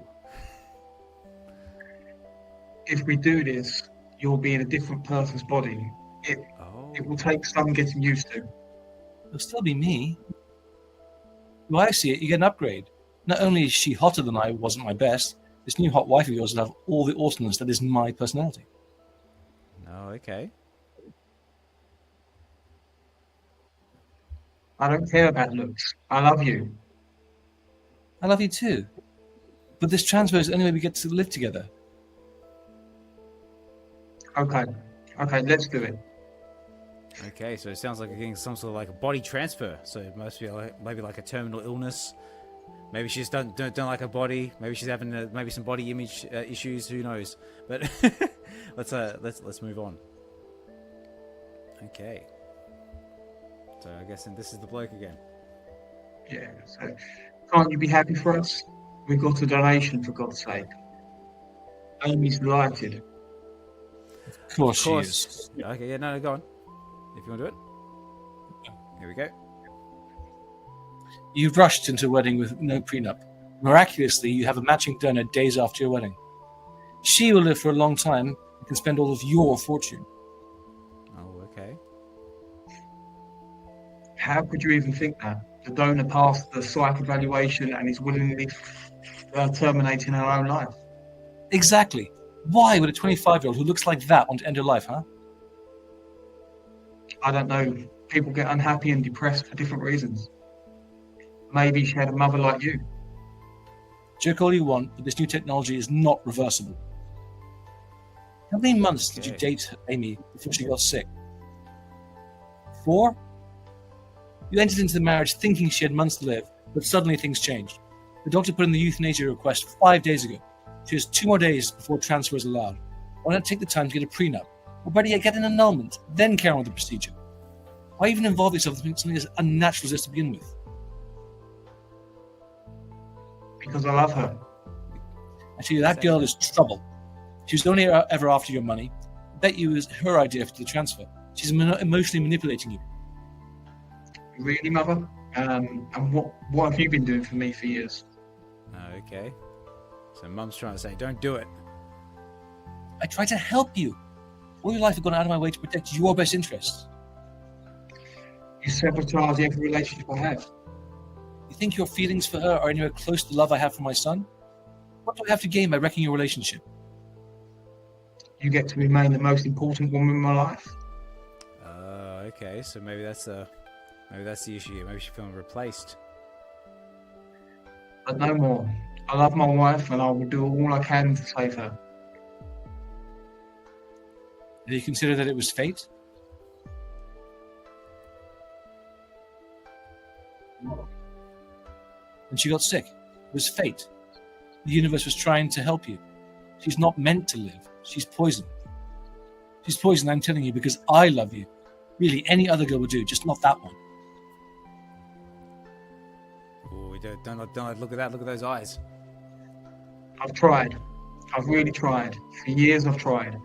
If we do this, you'll be in a different person's body. It will take some getting used to. It'll still be me. The way I see it, you get an upgrade. Not only is she hotter than I wasn't my best, this new hot wife of yours will have all the awesomeness that is my personality. Oh, okay. I don't care about looks. I love you. I love you too. But this transfer is the only way we get to live together. Okay, let's do it. Okay, so it sounds like you're getting some sort of like a body transfer. So it must be maybe like a terminal illness. Maybe she just don't like her body. Maybe she's having maybe some body image issues. Who knows? But let's move on. Okay. So I guess this is the bloke again. Yeah. So, can't you be happy for us? We got a donation, for God's sake. Amy's delighted. Of course she is. Okay, yeah, no, go on. If you want to do it. Here we go. You've rushed into a wedding with no prenup. Miraculously, you have a matching donor days after your wedding. She will live for a long time and can spend all of your fortune. Oh, okay. How could you even think that? The donor passed the psych evaluation and is willingly terminating her own life. Exactly. Why would a 25-year-old who looks like that want to end her life, huh? I don't know. People get unhappy and depressed for different reasons. Maybe she had a mother like you. Joke all you want, but this new technology is not reversible. How many months did you date Amy before she got sick? 4? You entered into the marriage thinking she had months to live, but suddenly things changed. The doctor put in the euthanasia request 5 days ago. She has 2 more days before transfer is allowed. Why not take the time to get a prenup? Or better yet, get an annulment, then carry on with the procedure? Why even involve yourself in something as unnatural as this to begin with? Because I love her. Actually, that girl is trouble. She was only ever after your money. I bet you it was her idea for the transfer. She's emotionally manipulating you. Really, mother? And what have you been doing for me for years? Okay. So mum's trying to say, don't do it. I try to help you. All your life I've gone out of my way to protect your best interests. You sabotage every relationship I have. You think your feelings for her are anywhere close to the love I have for my son? What do I have to gain by wrecking your relationship? You get to remain the most important woman in my life. Okay. So maybe that's the issue. Maybe she's feeling replaced. But no more. I love my wife and I will do all I can to save her. Did you consider that it was fate? When she got sick, it was fate. The universe was trying to help you. She's not meant to live. She's poison. She's poison, I'm telling you, because I love you. Really, any other girl would do, just not that one. Oh, we don't look at that. Look at those eyes. I've tried. I've really tried. For years I've tried.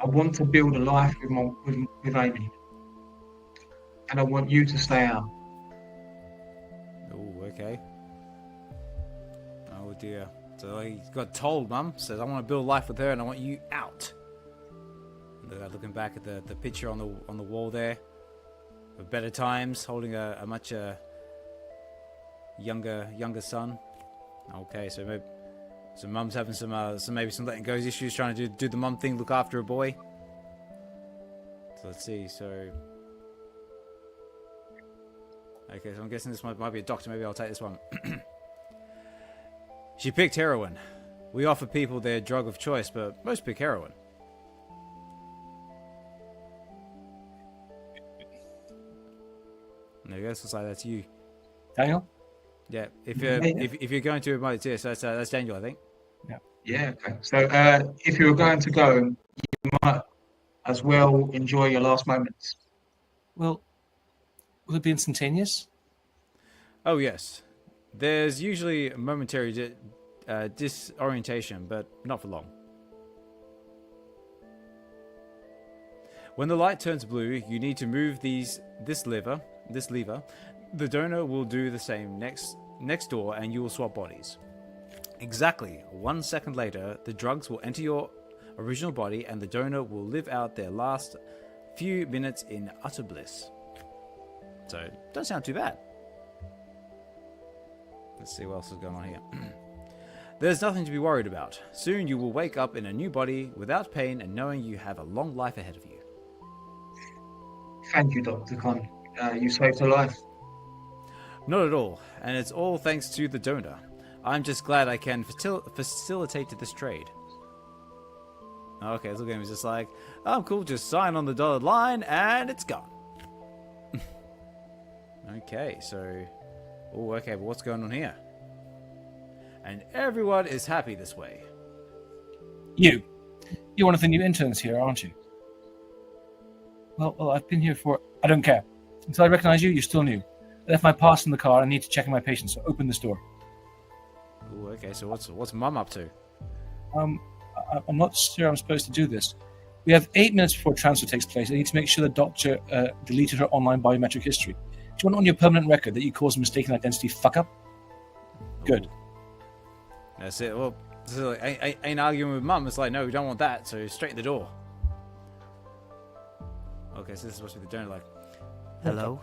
I want to build a life with Amy. And I want you to stay out. Oh, okay. Oh dear. So he got told, Mum says, I want to build life with her and I want you out. Looking back at the picture on the wall there of better times, holding a much younger son. Okay, so So mum's having some maybe some letting goes issues, trying to do the mum thing, look after a boy. So let's see. So okay, so I'm guessing this might be a doctor. Maybe I'll take this one. She picked heroin. We offer people their drug of choice, but most pick heroin. There you go. So looks like that's you, Daniel? Yeah. If you're going to remote, yes, that's Daniel, I think. Yeah. Yeah. Okay. So if you were going to go, you might as well enjoy your last moments. Well, will it be instantaneous? Oh yes. There's usually a momentary disorientation, but not for long. When the light turns blue, you need to move this lever. The donor will do the same next door, and you will swap bodies. Exactly 1 second later, the drugs will enter your original body, and the donor will live out their last few minutes in utter bliss. So, don't sound too bad. Let's see what else is going on here. There's nothing to be worried about. Soon you will wake up in a new body without pain and knowing you have a long life ahead of you. Thank you, Dr. Khan. You saved a life. Not at all, and it's all thanks to the donor. I'm just glad I can facilitate this trade. Okay, look at him, he's just like, oh cool, just sign on the dotted line and it's gone. Okay, so... Oh, okay, but what's going on here? And everyone is happy this way. You're one of the new interns here, aren't you? Well, I've been here for... I don't care. Until I recognize you, you're still new. I left my pass in the car. I need to check in my patients, so open this door. Oh, okay, so what's Mum up to? I'm not sure I'm supposed to do this. We have 8 minutes before transfer takes place. I need to make sure the doctor deleted her online biometric history. Do you want it on your permanent record that you caused a mistaken identity fuck-up? Good. Ooh. That's it. Well, I ain't arguing with Mum. It's like, no, we don't want that, so straight in the door. Okay, so this is supposed to be the donor, like, hello,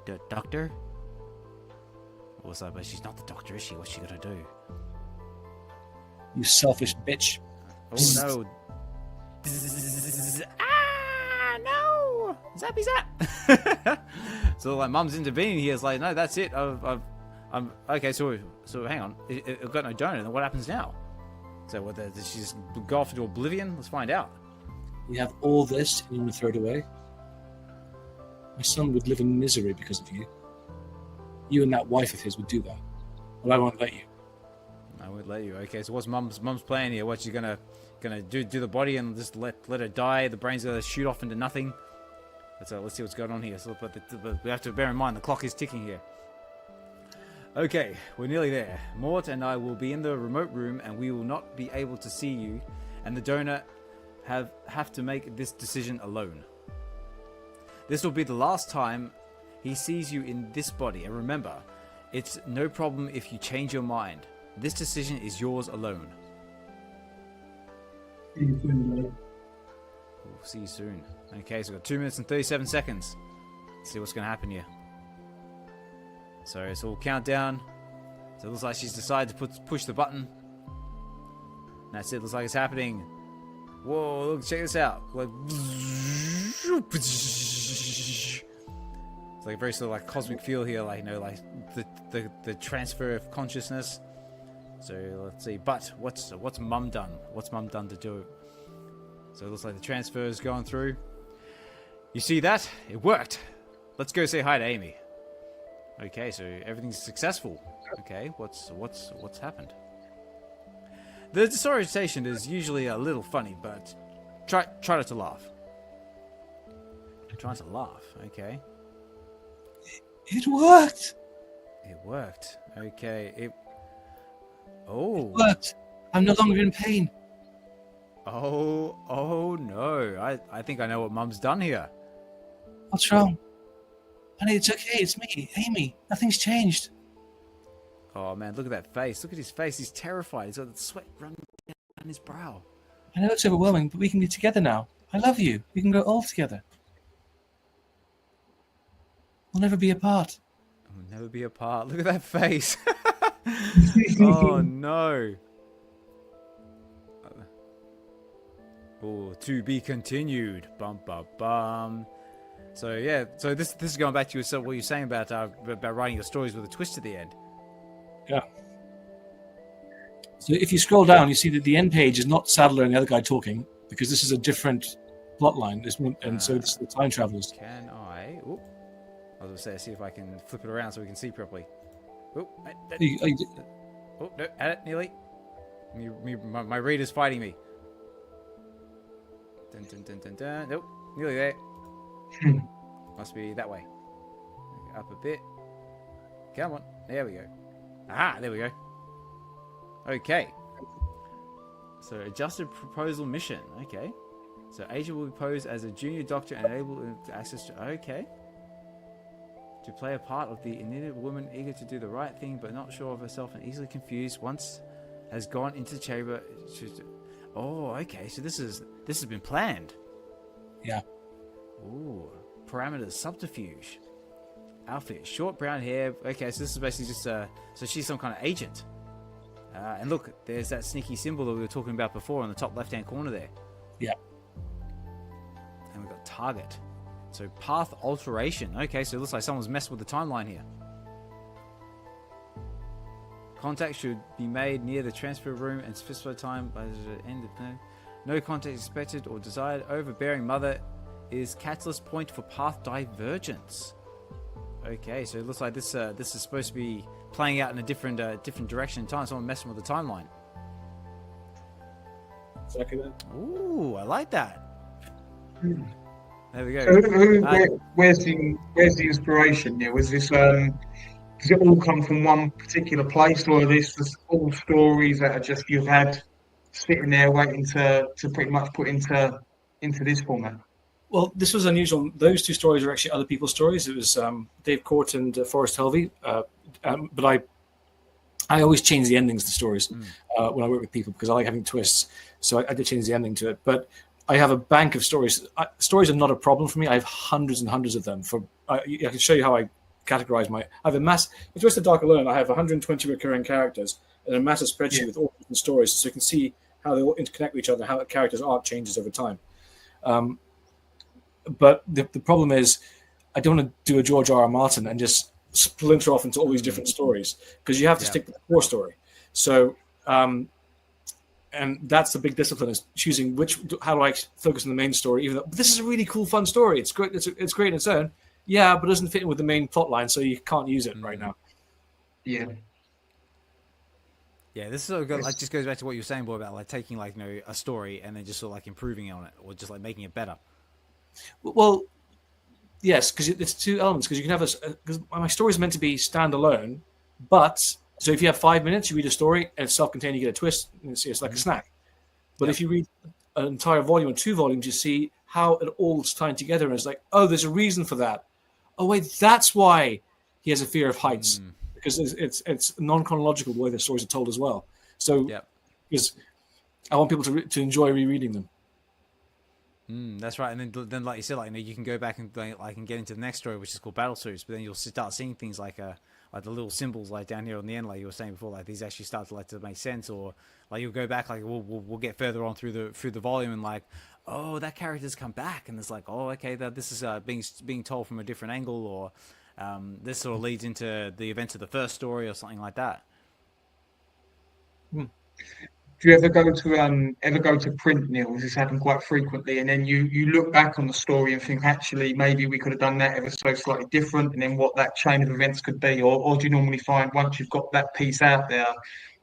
the doctor? What's up? But she's not the doctor, is she? What's she gonna do? You selfish bitch. Oh no! Ah no! Zappy zap! So like, Mum's intervening here. It's like, no, that's it. I'm okay. So hang on. I've got no donor. Then what happens now? So what? Does she just go off into oblivion? Let's find out. You have all this and you want to throw it away? My son would live in misery because of you. You and that wife of his would do that. Well, I won't let you. I won't let you. Okay, so what's Mum's plan here? What's she gonna do the body and just let her die? The brain's gonna shoot off into nothing. Let's see what's going on here. So, but we have to bear in mind the clock is ticking here. Okay, we're nearly there. Mort and I will be in the remote room, and we will not be able to see you. And the donor have to make this decision alone. This will be the last time he sees you in this body. And remember, it's no problem if you change your mind. This decision is yours alone. We'll see you soon. Okay, so we've got 2 minutes and 37 seconds. Let's see what's going to happen here. So it's all countdown. So it looks like she's decided to push the button. That's it. Looks like it's happening. Whoa, look, check this out. Like, it's like a very sort of like cosmic feel here, like, you know, like the transfer of consciousness. So let's see. But what's Mum done? What's Mum done to do it? So it looks like the transfer is going through. You see that? It worked. Let's go say hi to Amy. Okay, so everything's successful. Okay, what's happened? The disorientation is usually a little funny, but try not to laugh. Try not to laugh. Okay. It worked. It worked. Okay. It worked. I'm no longer in pain. Oh no. I think I know what Mum's done here. What's wrong? Honey, it's okay. It's me, Amy. Nothing's changed. Oh man, look at that face. Look at his face. He's terrified. He's got the sweat running down his brow. I know it's overwhelming, but we can be together now. I love you. We can go all together. We'll never be apart. We'll never be apart. Look at that face. Oh no. Oh, to be continued. Bum bum bum. So yeah, so this is going back to what you're saying about writing your stories with a twist at the end. Yeah. So if you scroll down, you see that the end page is not Sadler and the other guy talking, because this is a different plot line. So it's the time travelers. Can I? Ooh, I was going to see if I can flip it around so we can see properly. Oh, no, had it nearly. My reader's fighting me. Dun, dun, dun, dun, dun. Nope, nearly there. Must be that way. Up a bit. Come on, there we go. Aha, there we go. Okay. So adjusted proposal mission. Okay. So agent will be posed as a junior doctor and able to access to. Okay. To play a part of the initiative woman eager to do the right thing but not sure of herself and easily confused once has gone into the chamber. Oh, okay. So this has been planned. Yeah. Ooh. Parameters, subterfuge. Outfit, short brown hair. Okay, so this is basically just so she's some kind of agent. And look, there's that sneaky symbol that we were talking about before on the top left-hand corner there. Yeah. And we've got target. So path alteration. Okay, so it looks like someone's messed with the timeline here. Contact should be made near the transfer room and specified time by the end of no contact expected or desired. Overbearing mother is catalyst point for path divergence. Okay, so it looks like this is supposed to be playing out in a different direction in time. Someone messing with the timeline. Exactly that. Ooh, I like that. There we go. So where's the inspiration, Neil? Was this does it all come from one particular place, or are this just all stories that are just you've had sitting there waiting to pretty much put into this format? Well, this was unusual. Those two stories are actually other people's stories. It was Dave Court and Forrest Helvey. But I always change the endings to stories when I work with people because I like having twists. So I did change the ending to it. But I have a bank of stories. Stories are not a problem for me. I have hundreds and hundreds of them. I can show you how I categorize I have a mass. In Twisted Dark alone, I have 120 recurring characters and a massive spreadsheet with all different stories, so you can see how they all interconnect with each other, how the character's arc changes over time. But the problem is, I don't want to do a George R. R. Martin and just splinter off into all these different stories because you have to stick to the core story. So, and that's the big discipline is choosing how do I focus on the main story? Even though this is a really cool, fun story, it's great. It's great in its own. Yeah, but it doesn't fit in with the main plot line, so you can't use it right now. Yeah. Yeah, this is just goes back to what you were saying, boy, about like taking a story and then just sort of like improving on it or just like making it better. Well, yes, because it's two elements. Because you can have because my story is meant to be standalone, but so if you have 5 minutes, you read a story and it's self-contained, you get a twist, and it's like a snack. But if you read an entire volume or 2 volumes, you see how it all's tying together, and it's like, oh, there's a reason for that. Oh wait, that's why he has a fear of heights because it's non-chronological the way the stories are told as well. So because I want people to enjoy rereading them. That's right, and then like you said, you can go back and get into the next story, which is called Battle Suits. But then you'll start seeing things like the little symbols like down here on the end, like you were saying before, like these actually start to make sense, or like you'll go back, like we'll get further on through the volume, and like, oh, that character's come back, and it's like, oh, okay, that this is being told from a different angle, or this sort of leads into the events of the first story, or something like that. Do you ever go to print, Neil? Does this happen quite frequently? And then you look back on the story and think, actually, maybe we could have done that ever so slightly different, and then what that chain of events could be, or do you normally find once you've got that piece out there,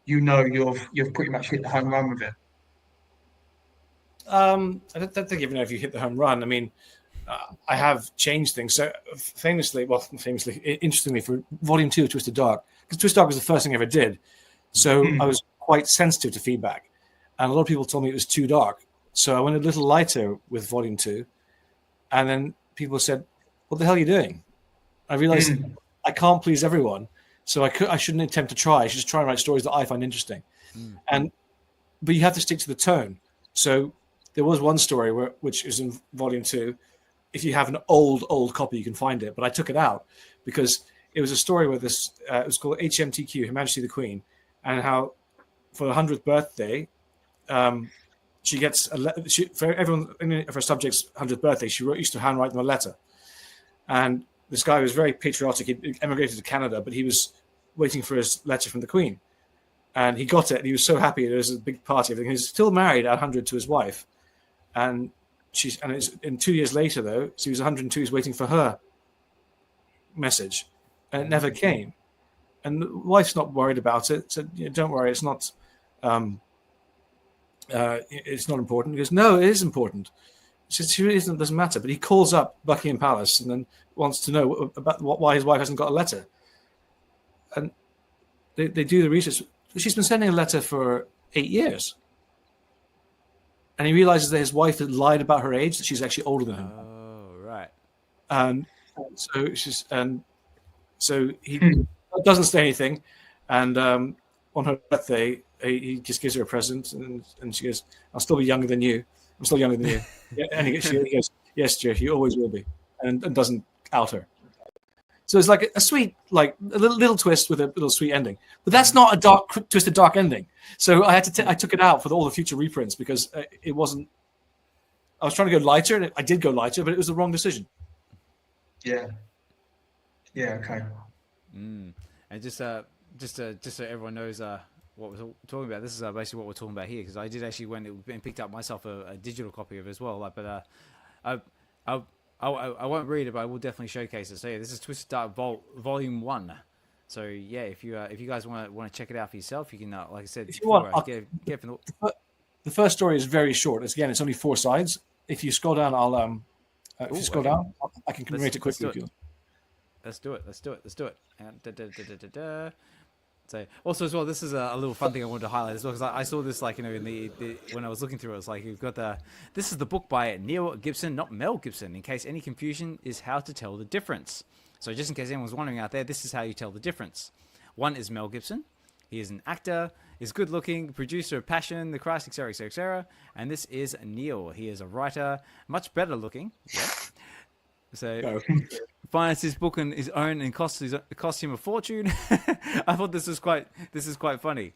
you've pretty much hit the home run with it? I don't think even know if you hit the home run. I mean, I have changed things. So interestingly, for Volume 2 of Twisted Dark, because Twisted Dark was the first thing I ever did, so I was quite sensitive to feedback, and a lot of people told me it was too dark. So I went a little lighter with Volume 2, and then people said, "What the hell are you doing?" I realized I can't please everyone, so I shouldn't attempt to try. I should just try and write stories that I find interesting, but you have to stick to the tone. So there was one story which is in Volume 2. If you have an old copy, you can find it, but I took it out because it was a story where it was called HMTQ, Her Majesty the Queen, and how for the 100th birthday, she gets for everyone of her subjects' 100th birthday. She used to handwrite them a letter, and this guy was very patriotic. He emigrated to Canada, but he was waiting for his letter from the Queen, and he got it. And he was so happy. There was a big party. Everything. He's still married at 100 to his wife, and in 2 years later though, so he was 102. He's waiting for her message, and it never came. And the wife's not worried about it. Said, "Don't worry, it's not important." He goes, "No, it is important." She says, "It doesn't matter." But he calls up Buckingham Palace and then wants to know about why his wife hasn't got a letter. And they do the research. She's been sending a letter for 8 years. And he realizes that his wife had lied about her age, that she's actually older than him. Oh, right. So he doesn't say anything. And on her birthday, he just gives her a present, and she goes, "I'll still be younger than you. I'm still younger than you." Yeah, and he goes, "Yes, dear, you always will be," and doesn't out her. So it's like a sweet, like a little twist with a little sweet ending. But that's not a twisted, dark ending. So I had to I took it out for all the future reprints because it wasn't. I was trying to go lighter, and I did go lighter, but it was the wrong decision. Yeah. Yeah. Okay. And just so everyone knows what we're talking about, this is basically what we're talking about here, because I did actually went and picked up myself a digital copy of it as well. But I won't read it, but I will definitely showcase it. So yeah, this is Twisted Dark Volume 1. So yeah, if you guys want to check it out for yourself, you can like I said, if you want, get from the first story is very short. It's only 4 sides. If you scroll down, I'll if you scroll down, I can narrate it quickly. Let's do it. So also as well, this is a little fun thing I wanted to highlight as well, because I saw this like in the when I was looking through it, it's like you've got this is the book by Neil Gibson, not Mel Gibson. In case any confusion, is how to tell the difference. So just in case anyone's wondering out there, this is how you tell the difference. One is Mel Gibson. He is an actor, is good looking, producer of Passion, The Christ, etc., etc., etc. And this is Neil. He is a writer, much better looking. Yeah. So financed his book on his own and cost him a fortune. I thought this is quite funny.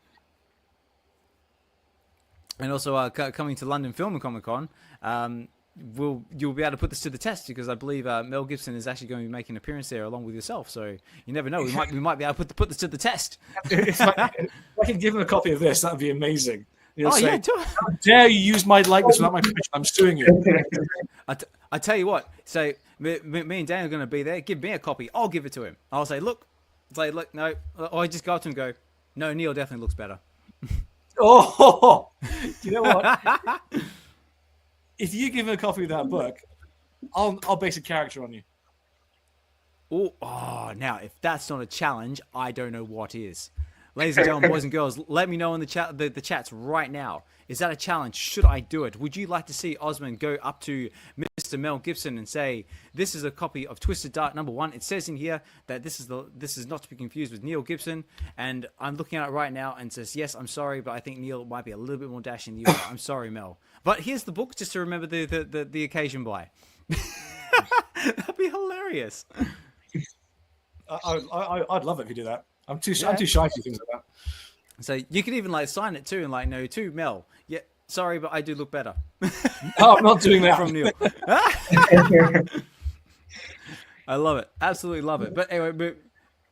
And also coming to London Film and Comic Con, you'll be able to put this to the test, because I believe Mel Gibson is actually going to be making an appearance there along with yourself. So you never know, we might be able to put this to the test. If I can give him a copy of this, that'd be amazing. How dare you use my likeness without my permission? I'm suing you. I tell you what. So me and Dan are going to be there. Give me a copy. I'll give it to him. I'll say, look, no. Or I just go up to him and go, no, Neil definitely looks better. Oh, you know what? If you give him a copy of that book, I'll base a character on you. Oh, now if that's not a challenge, I don't know what is. Ladies and gentlemen, boys and girls, let me know in the chat, the chats right now. Is that a challenge? Should I do it? Would you like to see Ozman go up to Mr. Mel Gibson and say, "This is a copy of Twisted Dark #1. It says in here that this is not to be confused with Neil Gibson, and I'm looking at it right now and says, yes, I'm sorry, but I think Neil might be a little bit more dashing than you are. I'm sorry, Mel. But here's the book just to remember the occasion by." That'd be hilarious. I'd love it if you do that. I'm too shy to do things like that. So you could even sign it too, and no, to Mel. Yeah, sorry, but I do look better. No, I'm not doing that. From Neil. I love it, absolutely love it. But anyway,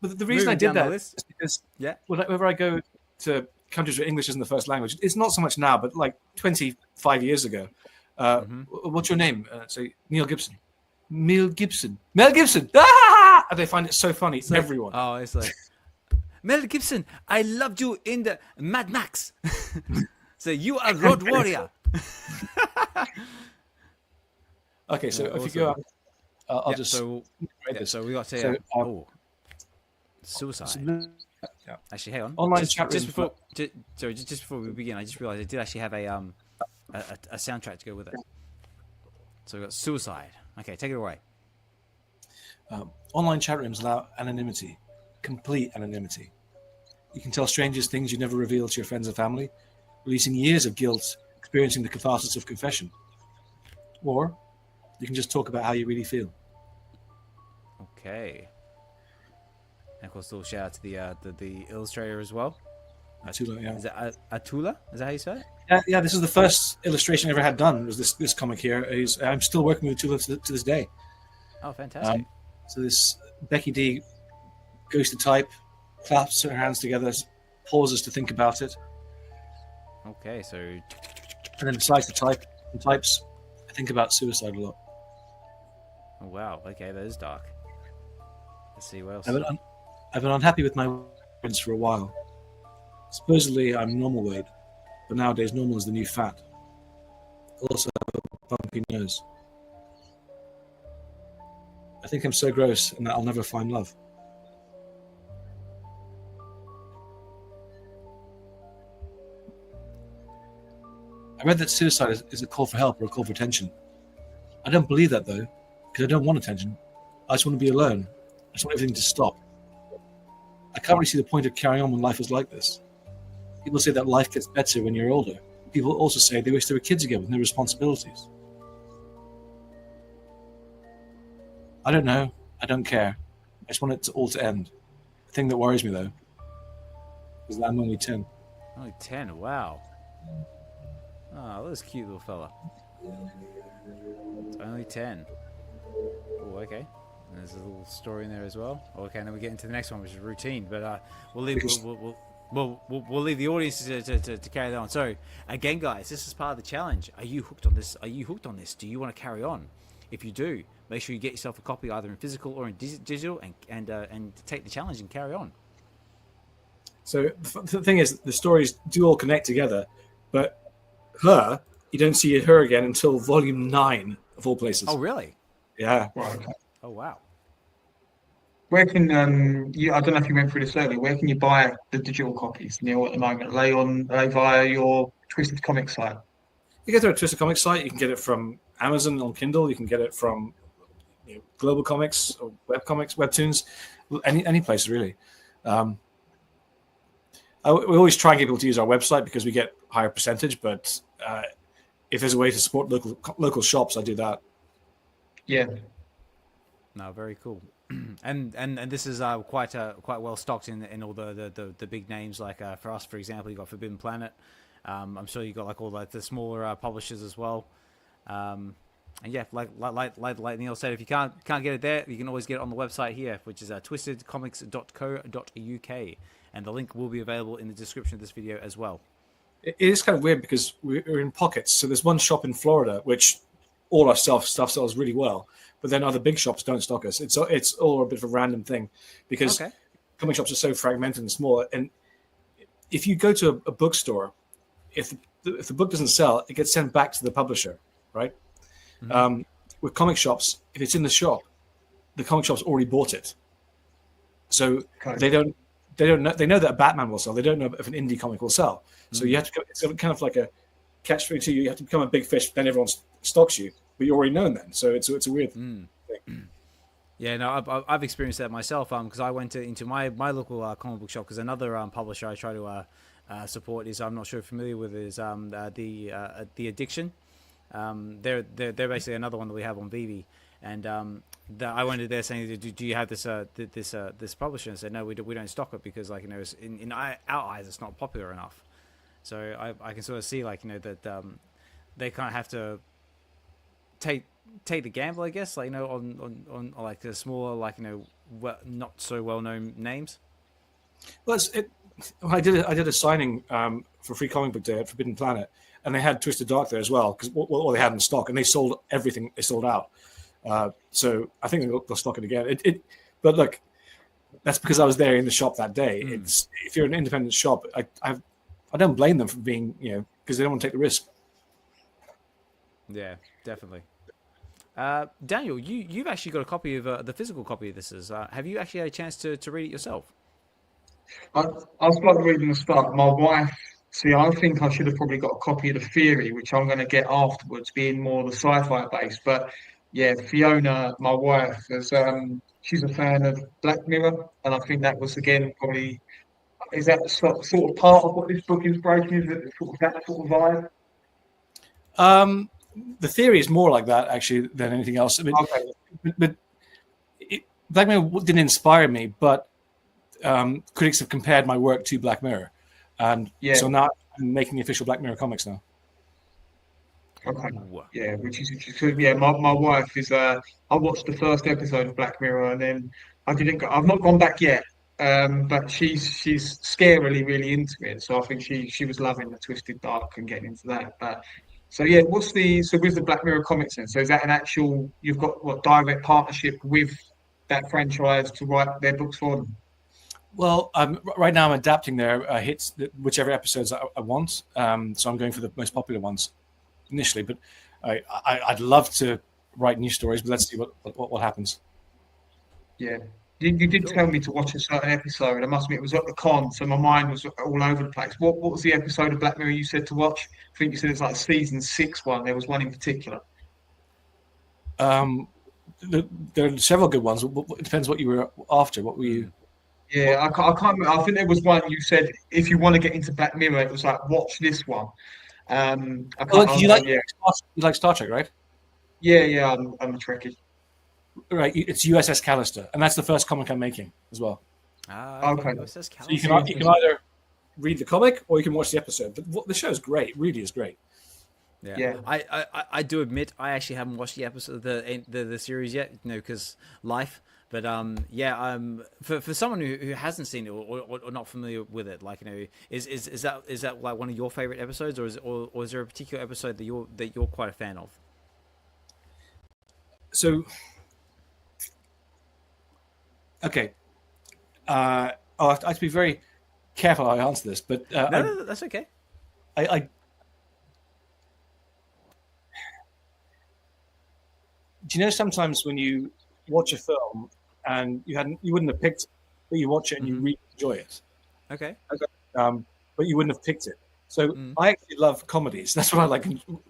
but the reason I did that is because whenever I go to countries where English isn't the first language, it's not so much now, but like 25 years ago. What's your name? Say Neil Gibson. Mel Gibson. Mel Gibson. Ah! And they find it so funny. It's everyone. Oh, it's like Mel Gibson. I loved you in the Mad Max. So you are Road Warrior. Okay, so if you go up, I'll just. So we got to say suicide. Actually, hang on. Online chat just before we begin, I just realized I did actually have a soundtrack to go with it. So we got suicide. Okay, take it away. Online chat rooms allow anonymity, complete anonymity. You can tell strangers things you never reveal to your friends and family, releasing years of guilt, experiencing the catharsis of confession. Or you can just talk about how you really feel. Okay. And of course, a little shout out to the illustrator as well. Atula, yeah. Is that Atula? Is that how you say it? Yeah. This is the first illustration I ever had done. Was this comic here? I'm still working with Atula to this day. Oh, fantastic. So this Becky D goes to type, claps her hands together, pauses to think about it, Okay, so and then decides to type and types. I think about suicide a lot. oh wow, okay, that is dark. Let's see what else. I've been unhappy with my weight for a while. Supposedly I'm normal weight, but nowadays normal is the new fat. Also have a bumpy nose. I think I'm so gross and that I'll never find love. I read that suicide is a call for help or a call for attention. I don't believe that though, because I don't want attention. I just want to be alone. I just want everything to stop. I can't really see the point of carrying on when life is like this. People say that life gets better when you're older. People also say they wish they were kids again with no responsibilities. I don't know. I don't care. I just want it all to end. The thing that worries me though is that I'm only 10. Only 10, wow. Oh, look at this cute little fella. It's only 10. Oh, okay. And there's a little story in there as well. Okay, and then we get into the next one, which is routine. But we'll leave we'll leave the audience to carry that on. So again, guys, this is part of the challenge. Are you hooked on this? Are you hooked on this? Do you want to carry on? If you do, make sure you get yourself a copy either in physical or in digital, and take the challenge and carry on. So the thing is, the stories do all connect together, but her, you don't see her again until volume 9 of all places. Oh, really? Yeah. Right, okay. Oh, wow. Where can you? I don't know if you went through this earlier. Where can you buy the digital copies, Neil? At the moment, are they via your Twisted Comics site? You get to a Twisted Comics site. You can get it from Amazon on Kindle. You can get it from Global Comics or Web Comics, Webtoons, any place really. We always try and get people to use our website because we get higher percentage. But if there's a way to support local shops, I do that. Yeah. No, very cool. And this is quite well stocked in all the big names. Like for us, for example, you got Forbidden Planet. I'm sure you got like all the smaller publishers as well. And yeah, like Neil said, if you can't get it there, you can always get it on the website here, which is twistedcomics.co.uk, and the link will be available in the description of this video as well. It is kind of weird because we're in pockets. So there's one shop in Florida which all our stuff sells really well, but then other big shops don't stock us. It's all a bit of a random thing because comic shops are so fragmented and small. And if you go to a bookstore, if the book doesn't sell, it gets sent back to the publisher, right? Mm-hmm. With comic shops, if it's in the shop, the comic shop's already bought it, so they don't know. They know that a Batman will sell. They don't know if an indie comic will sell. So you have to. It's kind of like a catch-22. You have to become a big fish, then everyone stocks you, but you're already known then. So it's a weird thing. Yeah, no, I've experienced that myself. Because I went into my local comic book shop because another publisher I try to support is, I'm not sure if you're familiar with, is the Addiction. They're basically another one that we have on VeVe, and I went in there saying, do you have this publisher? And said, no, we don't stock it because in our eyes it's not popular enough. So I can sort of see that they kind of have to take the gamble, I guess, on like the smaller not so well known names. Well, I did a signing for Free Comic Book Day at Forbidden Planet, and they had Twisted Dark there as well because what they had in stock, and they sold everything. They sold out. So I think they'll stock it again. But look, that's because I was there in the shop that day. If you're an independent shop, I don't blame them for being because they don't want to take the risk. Yeah, definitely. Daniel, you've actually got a copy of the physical copy of this. Have you actually had a chance to read it yourself? I started reading the start. My wife, I think I should have probably got a copy of the Theory, which I'm going to get afterwards, being more the sci-fi based. But yeah, Fiona, my wife, she's a fan of Black Mirror, and I think that was again probably, is that sort of part of what this book inspiration is? That sort of vibe. The Theory is more like that actually than anything else. I mean, but Black Mirror didn't inspire me, but critics have compared my work to Black Mirror. And Yeah. so now I'm making the official Black Mirror comics now. Okay. Ooh. Yeah, which is interesting. Yeah, my wife is I watched the first episode of Black Mirror and then I've not gone back yet. But she's scarily really into it. So I think she was loving the twisted dark and getting into that. But so yeah, so with the Black Mirror comics then? So is that an actual you've got what direct partnership with that franchise to write their books for them? Well, right now I'm adapting their hits, whichever episodes I want. So I'm going for the most popular ones initially, but I'd love to write new stories, but let's see what happens. Yeah. You did Cool. tell me to watch a certain episode. I must admit, it was at the con, so my mind was all over the place. What was the episode of Black Mirror you said to watch? I think you said it's like season 6 one. There was one in particular. Um, there are several good ones. It depends what you were after. What were you? Yeah, I can't remember. I think there was one you said if you want to get into Black Mirror, it was like watch this one. I Well, can't. Yeah, you like Star Trek, right? yeah. I'm a Trekkie. Right. It's USS Callister, and that's the first comic I'm making as well. Okay. USS So you Callister. can either read the comic or you can watch the episode. But the show is great. Really is great. Yeah. I do admit I actually haven't watched the episode the series yet, because life. But for someone who hasn't seen it or not familiar with it, like, is that like one of your favorite episodes, or is there a particular episode that you're quite a fan of? So, okay, I have to be very careful how I answer this, but No, that's okay. I do you know sometimes when you watch a film and you wouldn't have picked it, but you watch it and you really enjoy it, Okay. but you wouldn't have picked it. So I actually love comedies. That's what I like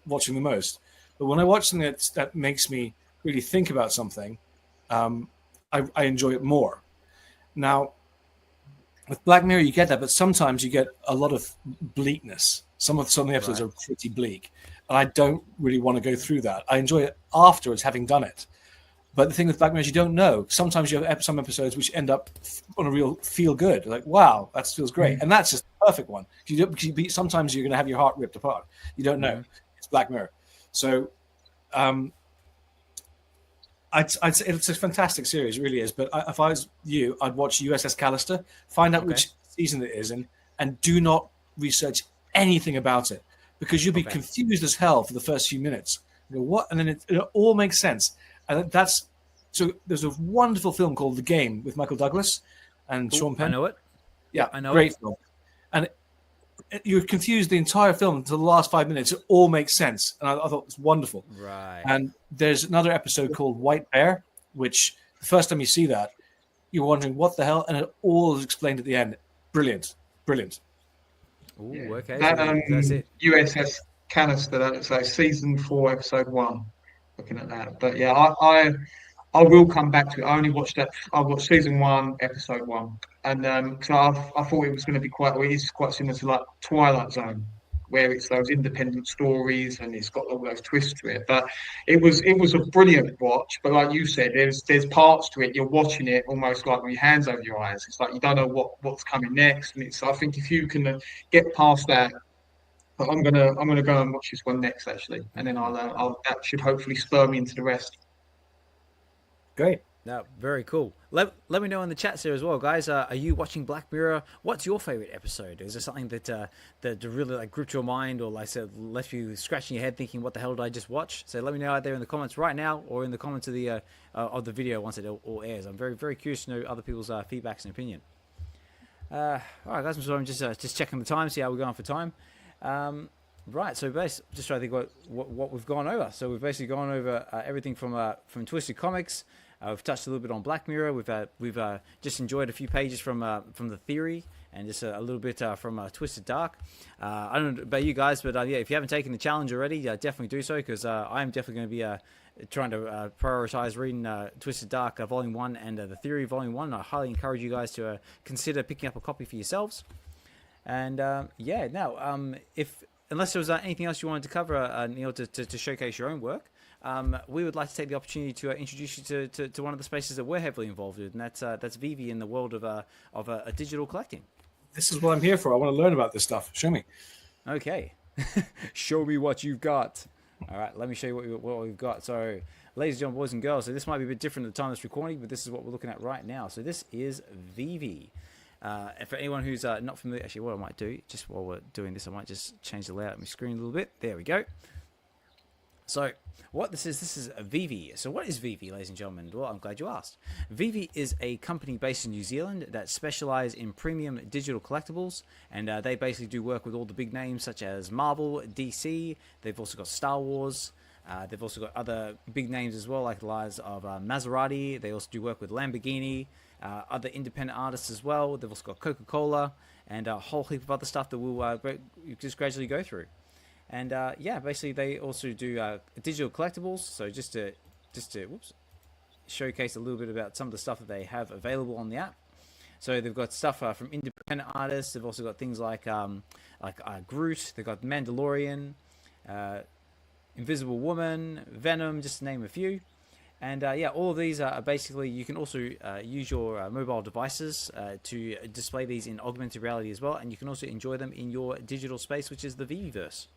watching the most. But when I watch something that makes me really think about something, I enjoy it more. Now, with Black Mirror, you get that, but sometimes you get a lot of bleakness. Some of the episodes are pretty bleak, and I don't really want to go through that. I enjoy it afterwards, having done it. But the thing with Black Mirror is you don't know. Sometimes you have some episodes which end up on a real feel good, like, wow, that feels great, and that's just the perfect one. Sometimes you're going to have your heart ripped apart. You don't know. It's Black Mirror, so. I'd say it's a fantastic series, it really is. But if I was you, I'd watch USS Callister, find out which season it is in, and do not research anything about it, because you'll be confused as hell for the first few minutes. You go, what? And then it all makes sense. And so there's a wonderful film called The Game with Michael Douglas and Sean Penn. I know it. Yeah, I know great it. film. And you're confused the entire film until the last 5 minutes. It all makes sense, and I thought it was wonderful. Right. And there's another episode called White Bear, which the first time you see that, you're wondering what the hell, and it all is explained at the end. Brilliant. Ooh, okay. That, So that's it. USS Canister. That's like season 4, episode 1. Looking at that, but yeah, I will come back to it. I only watched that. I watched season 1, episode 1, and so I thought it was going to be it is quite similar to like Twilight Zone, where it's those independent stories and it's got all those twists to it. But it was a brilliant watch. But like you said, there's parts to it. You're watching it almost like with your hands over your eyes. It's like you don't know what's coming next. And I think if you can get past that. But I'm gonna go and watch this one next actually, and then I'll that should hopefully spur me into the rest. Great. No, very cool. Let me know in the chats here as well, guys. Are you watching Black Mirror? What's your favorite episode? Is there something that really like gripped your mind, or like said left you scratching your head thinking, "What the hell did I just watch?" So let me know out there in the comments right now, or in the comments of the video once it all airs. I'm very very curious to know other people's feedbacks and opinion. All right, guys. So I'm just checking the time, see how we're going for time. Right, so just trying to think what we've gone over. So we've basically gone over everything from Twisted Comics. We've touched a little bit on Black Mirror. We've just enjoyed a few pages from the theory, and just a little bit from Twisted Dark. I don't know about you guys, but yeah, if you haven't taken the challenge already, definitely do so, because I'm definitely going to be trying to prioritize reading Twisted Dark Volume 1 and the Theory Volume 1. I highly encourage you guys to consider picking up a copy for yourselves. And if unless there was anything else you wanted to cover, Neil, to showcase your own work, we would like to take the opportunity to introduce you to one of the spaces that we're heavily involved with, and that's VeVe in the world of digital collecting. this is what I'm here for. I want to learn about this stuff. Show me. Okay. Show me what you've got. All right, let me show you what we've got. So, ladies and gentlemen, boys and girls, so this might be a bit different at the time of this recording, but this is what we're looking at right now. So this is VeVe. And for anyone who's not familiar, actually, what I might do, just while we're doing this, I might just change the layout of my screen a little bit. There we go. So what this is a VeVe. So what is VeVe, ladies and gentlemen? Well, I'm glad you asked. VeVe is a company based in New Zealand that specialize in premium digital collectibles, and they basically do work with all the big names such as Marvel, DC. They've also got Star Wars. They've also got other big names as well, like the likes of Maserati. They also do work with Lamborghini, other independent artists as well. They've also got Coca-Cola and a whole heap of other stuff that we'll just gradually go through. And yeah, basically they also do digital collectibles. So just to showcase a little bit about some of the stuff that they have available on the app. So they've got stuff from independent artists. They've also got things like Groot. They've got Mandalorian, Invisible Woman, Venom, just to name a few. And yeah, all of these are basically, you can also use your mobile devices to display these in augmented reality as well. And you can also enjoy them in your digital space, which is the VeVeverse.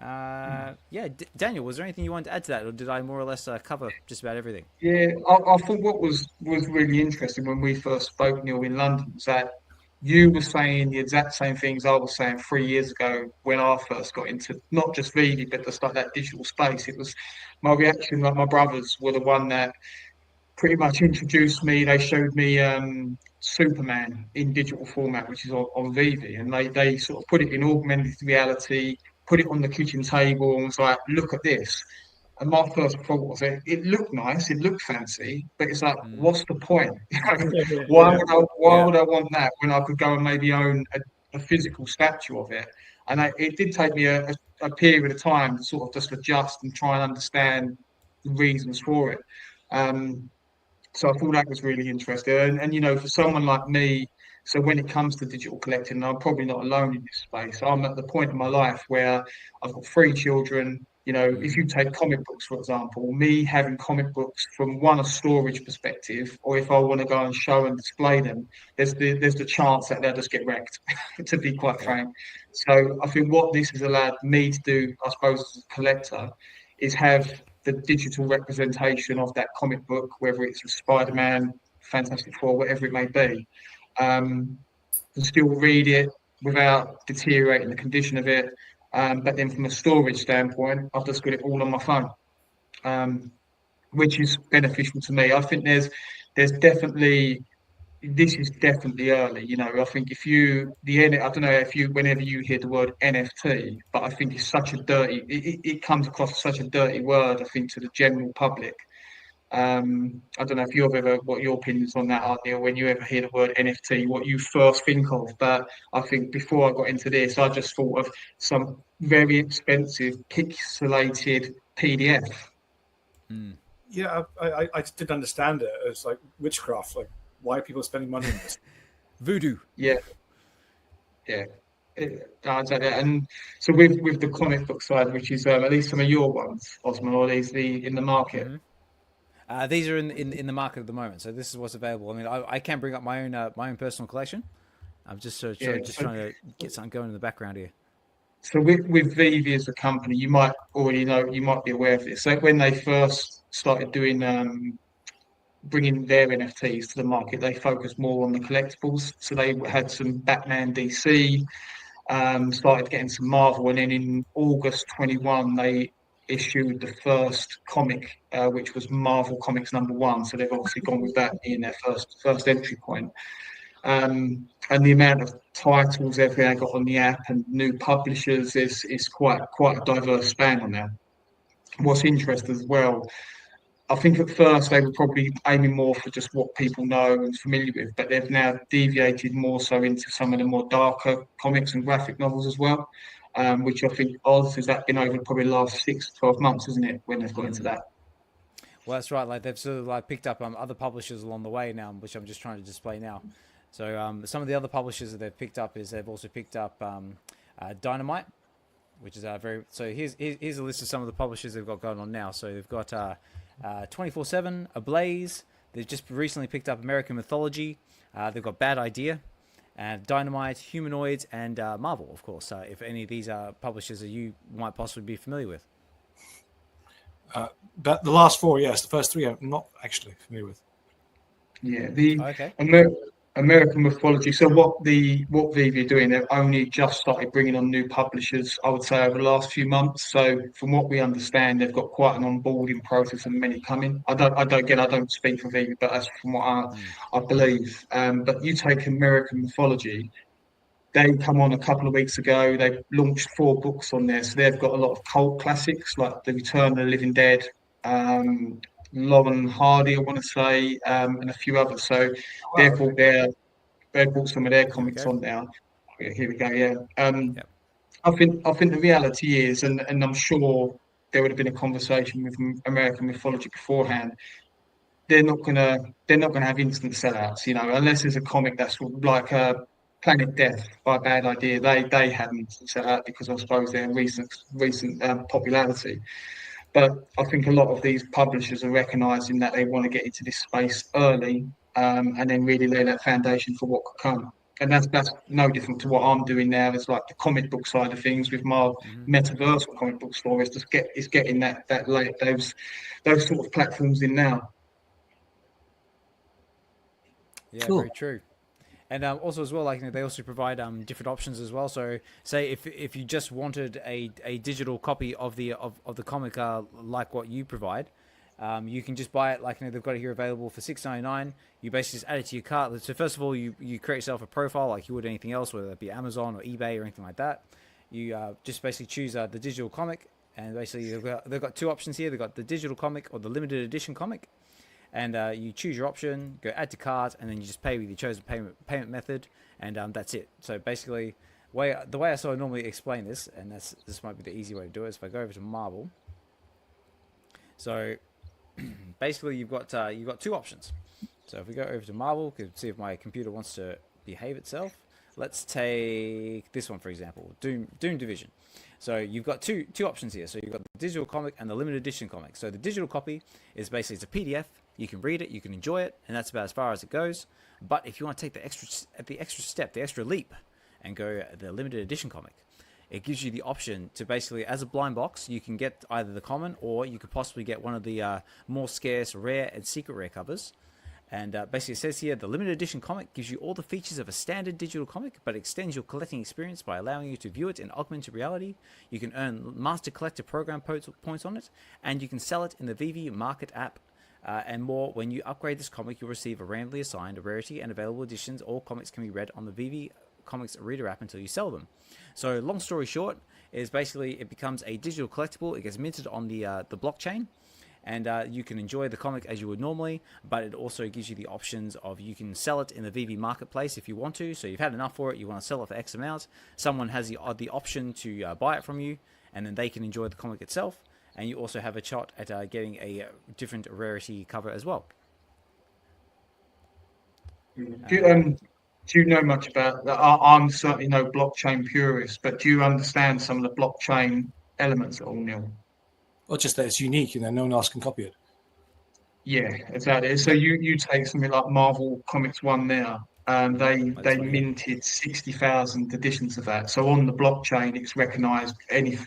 Yeah, Daniel, was there anything you wanted to add to that, or did I more or less cover just about everything? Yeah, I thought what was really interesting when we first spoke, Neil, in London, was that you were saying the exact same things I was saying 3 years ago when I first got into not just VeVe, but just like that digital space. It was my reaction, like my brothers were the one that pretty much introduced me. They showed me Superman in digital format, which is on VeVe, and they sort of put it in augmented reality, put it on the kitchen table, and was like, "Look at this." And my first thought was, it looked nice, it looked fancy, but it's like, what's the point? Yeah. Why would I want that when I could go and maybe own a physical statue of it? And it did take me a period of time to sort of just adjust and try and understand the reasons for it. Um, so I thought that was really interesting. And you know, for someone like me, so when it comes to digital collecting, and I'm probably not alone in this space. I'm at the point in my life where I've got three children. You know, if you take comic books, for example, me having comic books from a storage perspective, or if I want to go and show and display them, there's the chance that they'll just get wrecked, to be quite frank. So I think what this has allowed me to do, I suppose, as a collector, is have the digital representation of that comic book, whether it's a Spider-Man, Fantastic Four, whatever it may be, and still read it without deteriorating the condition of it. But then from a storage standpoint, I've just got it all on my phone, which is beneficial to me. I think there's definitely this is definitely early. You know, I think if you I don't know if you whenever you hear the word NFT, but I think it's such a it comes across as such a dirty word. I think to the general public. I don't know if you've ever what your opinions on that are, Neil, when you ever hear the word NFT, what you first think of. But I think before I got into this, I just thought of some very expensive pixelated PDF. Yeah, I just didn't understand it. It's like witchcraft. Like, why are people spending money on this? Voodoo. Yeah, yeah. And so with the comic book side, which is at least some of your ones, Ozman, or these in the market. These are in the market at the moment, so this is what's available. I mean, I can bring up my own personal collection. I'm just trying to get something going in the background here. So with VeVe as a company, you might already know, you might be aware of this. So when they first started doing bringing their NFTs to the market, they focused more on the collectibles. So they had some Batman DC, started getting some Marvel, and then in August 21 they issued the first comic, which was Marvel Comics #1. So they've obviously gone with that being their first entry point. And the amount of titles they've got on the app and new publishers is quite a diverse span on there. What's interesting as well, I think at first they were probably aiming more for just what people know and familiar with, but they've now deviated more so into some of the more darker comics and graphic novels as well, which I think Oz has that been over probably the last 6 to 12 months, isn't it, when they've got into that? Well, that's right. Like they've sort of like picked up other publishers along the way now, which I'm just trying to display now. So some of the other publishers that they've picked up is they've also picked up Dynamite, which is very. So here's a list of some of the publishers they've got going on now. So they've got 24/7, Ablaze. They've just recently picked up American Mythology. They've got Bad Idea, Dynamite, Humanoids, and Marvel, of course. If any of these are publishers that you might possibly be familiar with. But the last four, yes. The first three, I'm not actually familiar with. Yeah, the Okay. American mythology. So what VeVe are doing, they've only just started bringing on new publishers, I would say, over the last few months. So from what we understand, they've got quite an onboarding process and many coming. I don't speak for VeVe, but that's from what I believe. But you take American mythology, they come on a couple of weeks ago. They launched 4 books on there, so they've got a lot of cult classics like The Return of the Living Dead, um, Lauren Hardy, I want to say, and a few others. So Wow. they've brought they've brought some of their Here we comics go. on now. Yeah, here we go. Yeah. Yep. I think the reality is, and I'm sure there would have been a conversation with American mythology beforehand. They're not gonna have instant sellouts, unless there's a comic that's like Planet Death by Bad Idea. They had an instant sellout because I suppose their recent popularity. But I think a lot of these publishers are recognizing that they want to get into this space early, and then really lay that foundation for what could come. And that's no different to what I'm doing now. It's like the comic book side of things with my Metaverse Comic Book Store. It's getting that late those sort of platforms in now. Yeah, Cool. very true. And also as well, like they also provide different options as well. So say if you just wanted a digital copy of the comic like what you provide, you can just buy it. Like they've got it here available for $6.99. You basically just add it to your cart. So first of all, you create yourself a profile like you would anything else, whether it be Amazon or eBay or anything like that. You just basically choose the digital comic, and basically they've got 2 options here. They've got the digital comic or the limited edition comic. And you choose your option, go add to cart, and then you just pay with your chosen payment method, and that's it. So basically, the way I sort of normally explain this, and this might be the easy way to do it, is if I go over to Marvel. So basically, you've got 2 options. So if we go over to Marvel, we can see if my computer wants to behave itself. Let's take this one for example, Doom Division. So you've got two options here. So you've got the digital comic and the limited edition comic. So the digital copy is basically it's a PDF. You can read it, you can enjoy it, and that's about as far as it goes. But if you want to take the extra leap, and go the limited edition comic, it gives you the option to basically, as a blind box, you can get either the common or you could possibly get one of the more scarce, rare, and secret rare covers. And basically it says here, the limited edition comic gives you all the features of a standard digital comic, but extends your collecting experience by allowing you to view it in augmented reality. You can earn Master Collector Program points on it, and you can sell it in the VeVe Market app. And more. When you upgrade this comic, you'll receive a randomly assigned rarity and available editions. All comics can be read on the VeVe Comics Reader app until you sell them. So, long story short, is basically it becomes a digital collectible. It gets minted on the blockchain, and you can enjoy the comic as you would normally. But it also gives you the options of you can sell it in the VeVe marketplace if you want to. So you've had enough for it, you want to sell it for X amount. Someone has the option to buy it from you, and then they can enjoy the comic itself. And you also have a shot at getting a different rarity cover as well. Do you know much about that? I'm certainly no blockchain purist, but do you understand some of the blockchain elements at all, Neil? Or just that it's unique and then no one else can copy it. Yeah, exactly. So you take something like Marvel Comics 1 now, and they one, yeah. minted 60,000 editions of that. So on the blockchain, it's recognised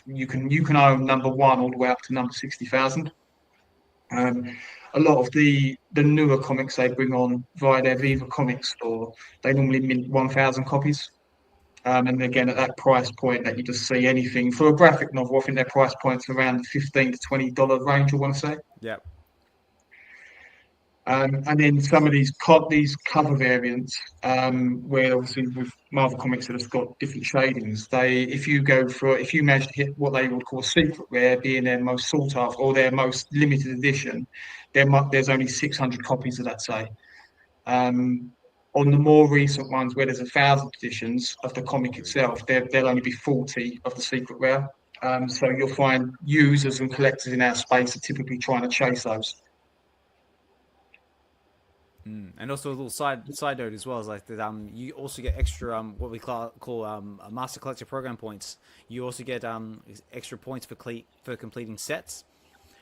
you can own number 1 all the way up to number 60,000. A lot of the newer comics they bring on via their VeVe Comic Store, they normally mint 1,000 copies. And again, at that price point that you just see anything for a graphic novel, I think their price point's around the $15 to $20 range, I want to say. Yep. And then some of these cover variants, where obviously with Marvel Comics that have got different shadings, if you manage to hit what they would call secret rare, being their most sought after or their most limited edition, there's only 600 copies of that, say. On the more recent ones, where there's 1,000 editions of the comic itself, there'll only be 40 of the secret rare. So you'll find users and collectors in our space are typically trying to chase those. And also a little side note as well is like that. You also get extra what we call Master Collector Program points. You also get extra points for completing sets.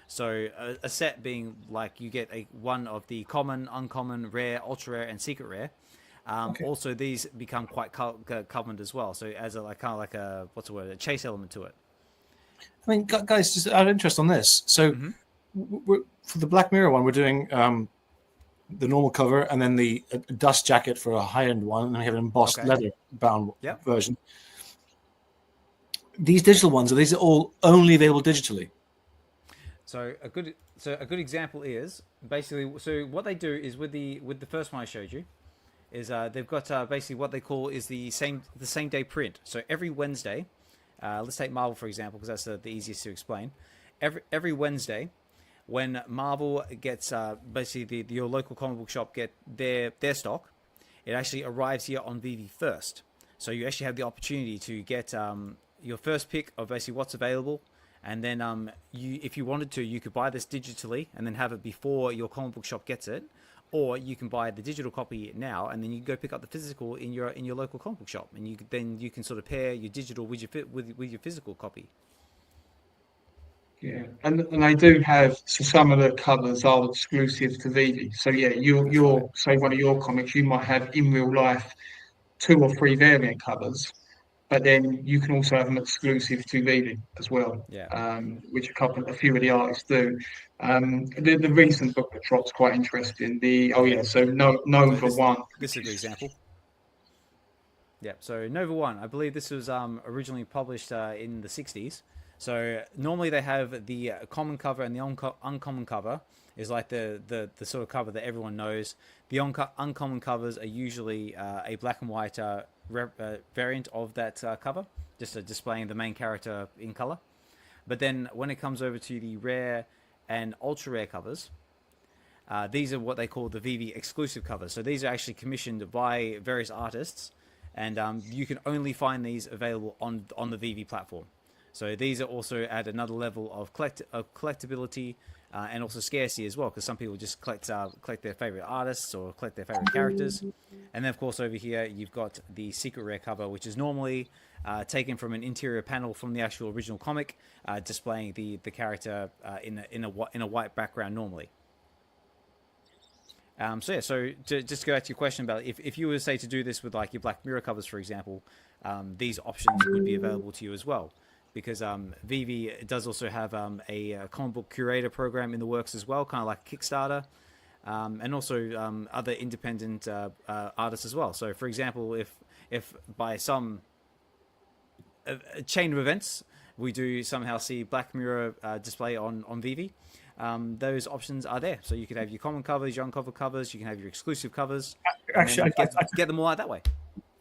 So a set being like you get one of the common, uncommon, rare, ultra rare, and secret rare. Also, these become quite covered as well. So as a kind of like a a chase element to it. I mean, guys, just out of interest on this. So, for the Black Mirror one, we're doing the normal cover and then the dust jacket for a high-end one, and we have an embossed leather-bound version. These digital ones, are these all only available digitally? So a good example is basically, so what they do is with the first one I showed you is they've got basically what they call is the same day print. So every Wednesday, let's take Marvel for example, because that's the easiest to explain. Every Wednesday, when Marvel gets basically your local comic book shop get their stock, it actually arrives here on VeVe first. So you actually have the opportunity to get your first pick of basically what's available, and then if you wanted to, you could buy this digitally and then have it before your comic book shop gets it, or you can buy the digital copy now and then you go pick up the physical in your local comic book shop, and you can sort of pair your digital with your physical copy. Yeah, and they do have, so some of the covers are exclusive to VeVe. So yeah, you're say one of your comics, you might have in real life 2 or 3 variant covers, but then you can also have them exclusive to VeVe as well. Yeah. Which a few of the artists do. The recent book that dropped's quite interesting. Nova One. This is a good example. Yeah, so Nova One, I believe this was originally published in the 60s. So normally they have the common cover and the uncommon cover is like the sort of cover that everyone knows. The uncommon covers are usually a black and white variant of that cover, just displaying the main character in color. But then when it comes over to the rare and ultra rare covers, these are what they call the VeVe exclusive covers. So these are actually commissioned by various artists, and you can only find these available on the VeVe platform. So these are also at another level of collectability and also scarcity as well, because some people just collect their favorite artists or collect their favorite characters. And then of course over here you've got the secret rare cover, which is normally taken from an interior panel from the actual original comic, displaying the character in a white background normally. So to just go back to your question about if you were to say to do this with like your Black Mirror covers, for example, these options would be available to you as well. Because VeVe does also have a comic book curator program in the works as well, kind of like Kickstarter, and also other independent artists as well. So, for example, if by some a chain of events we do somehow see Black Mirror display on VeVe, those options are there. So you could have your common covers, your uncover covers, you can have your exclusive covers. Actually, get them all out that way.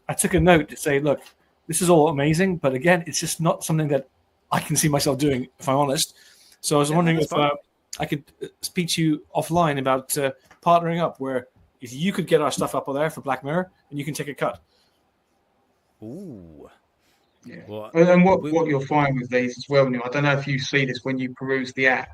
I took a note to say, look, this is all amazing, but again, it's just not something that I can see myself doing, if I'm honest. So I was wondering if I could speak to you offline about partnering up, where if you could get our stuff up there for Black Mirror, and you can take a cut. Ooh. Yeah. Well, and what you'll find with these as well, Neil, I don't know if you see this when you peruse the app,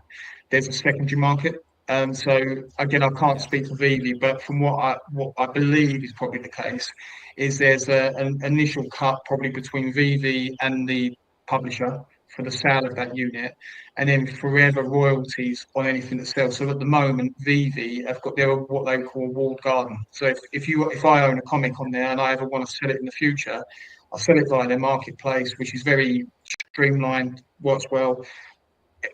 there's a secondary market. So again, I can't speak for VeVe, but from what I believe is probably the case, is there's an initial cut probably between VeVe and the publisher for the sale of that unit, and then forever royalties on anything that sells. So at the moment, VeVe have got their what they call walled garden. So if I own a comic on there and I ever want to sell it in the future, I'll sell it via their marketplace, which is very streamlined, works well.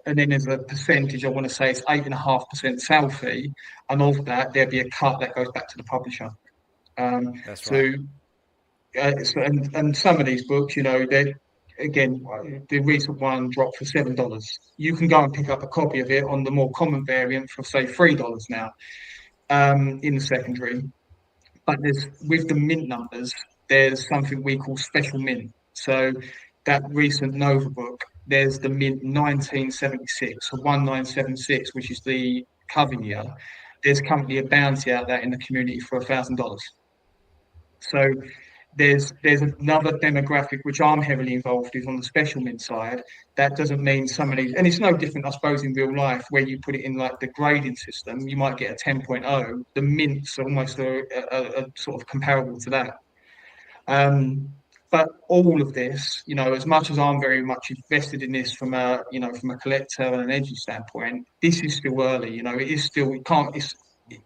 And then there's a percentage, I want to say it's 8.5% sale fee, and of that there'll be a cut that goes back to the publisher. That's right. And some of these books, they're, again, the recent one dropped for $7. You can go and pick up a copy of it on the more common variant for say $3 now, in the secondary. But with the mint numbers, there's something we call special mint. So that recent Nova book, there's the mint 1976, so 1976, which is the cover year. There's currently a bounty out there in the community for $1,000. So there's another demographic which I'm heavily involved with on the special mint side. That doesn't mean some of these, and it's no different, I suppose, in real life where you put it in like the grading system. You might get a 10.0. The mints are almost a sort of comparable to that. But all of this, as much as I'm very much invested in this from a collector and an edgy standpoint, this is still early. It is still,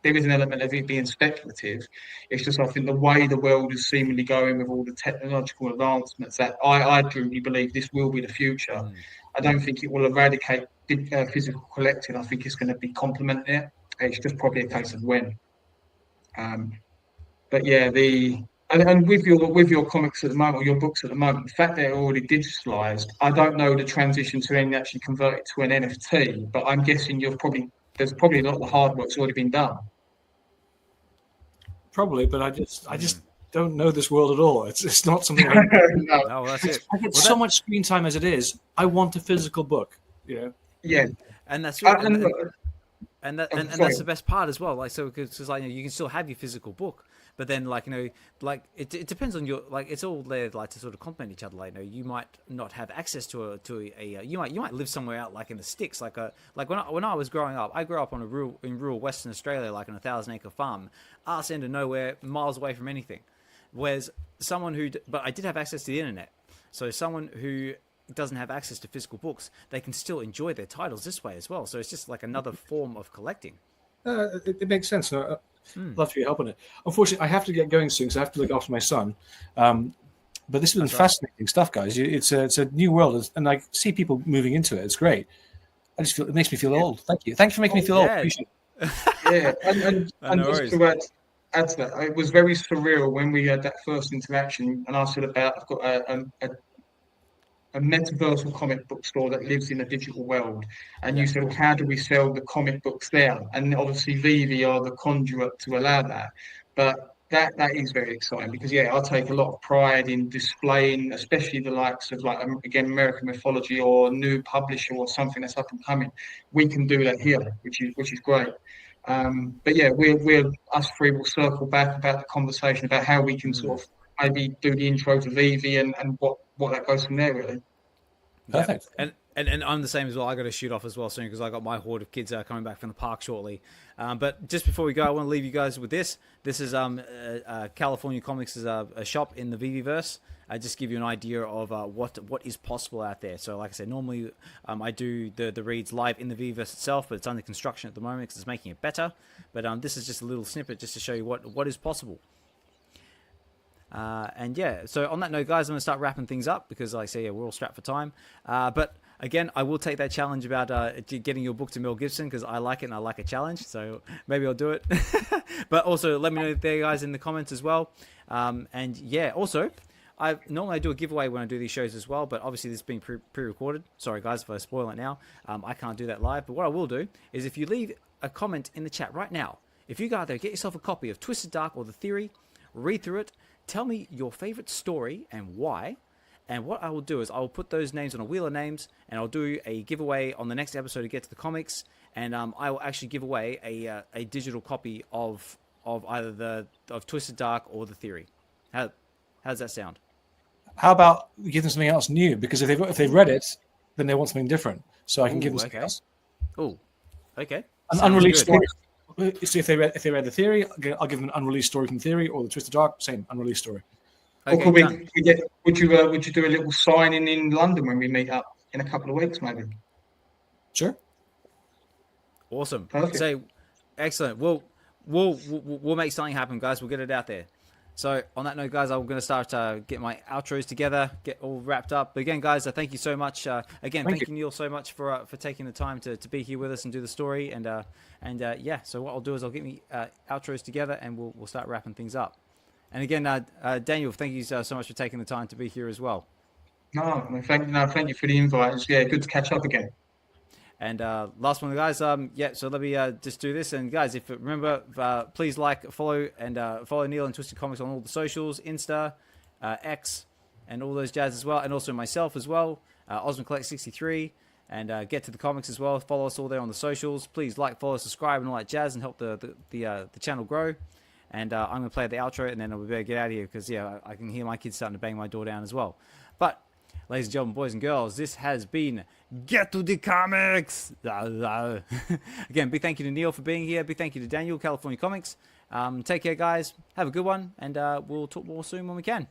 there is an element of it being speculative. It's just I think the way the world is seemingly going with all the technological advancements that I truly believe this will be the future. I don't think it will eradicate physical collecting. I think it's going to be complementing it. It's just probably a case of when. Um, but yeah, and with your comics at the moment, or your books at the moment, the fact they're already digitalized, I don't know the transition to then actually convert it to an NFT, but I'm guessing there's probably a lot of the hard work's already been done. Probably, but I just don't know this world at all. It's not something No, No, that's it. I get so much screen time as it is. I want a physical book. yeah, And that's and, and sorry. that's the best part as well. Like, so because like, you can still have your physical book, but then like, like it depends on your, like, it's all there like to sort of complement each other. Like, you might not have access to a you might live somewhere out like in the sticks, like when I was growing up, I grew up on in rural Western Australia, like on a 1,000-acre farm, arse end of nowhere, miles away from anything. Whereas but I did have access to the internet, so someone who doesn't have access to physical books, they can still enjoy their titles this way as well. So it's just like another form of collecting. It makes sense. I'd love for your help on it. Unfortunately, I have to get going soon because I have to look after my son. But this has been fascinating stuff, guys. It's a new world, and I see people moving into it. It's great. I just feel it makes me feel old. Thank you for making me feel old. Appreciate it. Yeah, and just to add to that, it was very surreal when we had that first interaction, and I said about I've got a Metaverse comic book store that lives in a digital world, and you said, well, how do we sell the comic books there? And obviously, VeVe are the conduit to allow that, but. That is very exciting because I take a lot of pride in displaying, especially the likes of like again American mythology or a new publisher or something that's up and coming. We can do that here, which is great. But yeah, we're us three will circle back about the conversation about how we can sort of maybe do the intro to VeVe and what that goes from there really. Perfect. Yeah. And I'm the same as well. I got to shoot off as well soon because I got my horde of kids coming back from the park shortly. But just before we go, I want to leave you guys with this. This is California Comics is a shop in the VeVeverse. I just give you an idea of what is possible out there. So like I said, normally I do the reads live in the VeVeverse itself, but it's under construction at the moment because it's making it better. But this is just a little snippet just to show you what is possible. And yeah, so on that note, guys, I'm going to start wrapping things up because, like I say, we're all strapped for time. But again, I will take that challenge about getting your book to Mel Gibson because I like it and I like a challenge. So maybe I'll do it. But also, let me know there, guys, in the comments as well. And yeah, also, I normally do a giveaway when I do these shows as well, but obviously this is being pre-recorded. Sorry, guys, if I spoil it now. I can't do that live. But what I will do is if you leave a comment in the chat right now, if you go out there, get yourself a copy of Twisted Dark or The Theory, read through it, tell me your favorite story and why. And what I will do is I will put those names on a wheel of names, and I'll do a giveaway on the next episode to Get to the Comics. And I will actually give away a digital copy of either of Twisted Dark or The Theory. How does that sound? How about we give them something else new? Because if they've read it, then they want something different. So I can give them something else. Oh, okay. An unreleased story. So if they read The Theory, I'll give them an unreleased story from Theory, or the Twisted Dark, same unreleased story. Okay, or would you do a little signing in London when we meet up in a couple of weeks, maybe? Sure. Awesome. Perfect. So excellent. We'll make something happen, guys. We'll get it out there. So on that note, guys, I'm going to start get my outros together, get all wrapped up. But again, guys, thank you so much. Again, thank you, Neil, so much for taking the time to be here with us and do the story. And yeah, so what I'll do is I'll get me outros together and we'll start wrapping things up. And again, Daniel, thank you so much for taking the time to be here as well. Thank you for the invite. It's good to catch up again. And last one, guys. Yeah, so let me just do this. And guys, remember, please follow Neil and Twisted Comics on all the socials, Insta, X, and all those jazz as well. And also myself as well, Ozman Collect 63, and Get to the Comics as well. Follow us all there on the socials. Please follow, subscribe, and all that jazz, and help the channel grow. And I'm going to play the outro, and then we better get out of here because, I can hear my kids starting to bang my door down as well. But, ladies and gentlemen, boys and girls, this has been Get to the Comics! Again, big thank you to Neil for being here. Big thank you to Daniel, California Comics. Take care, guys. Have a good one, and we'll talk more soon when we can.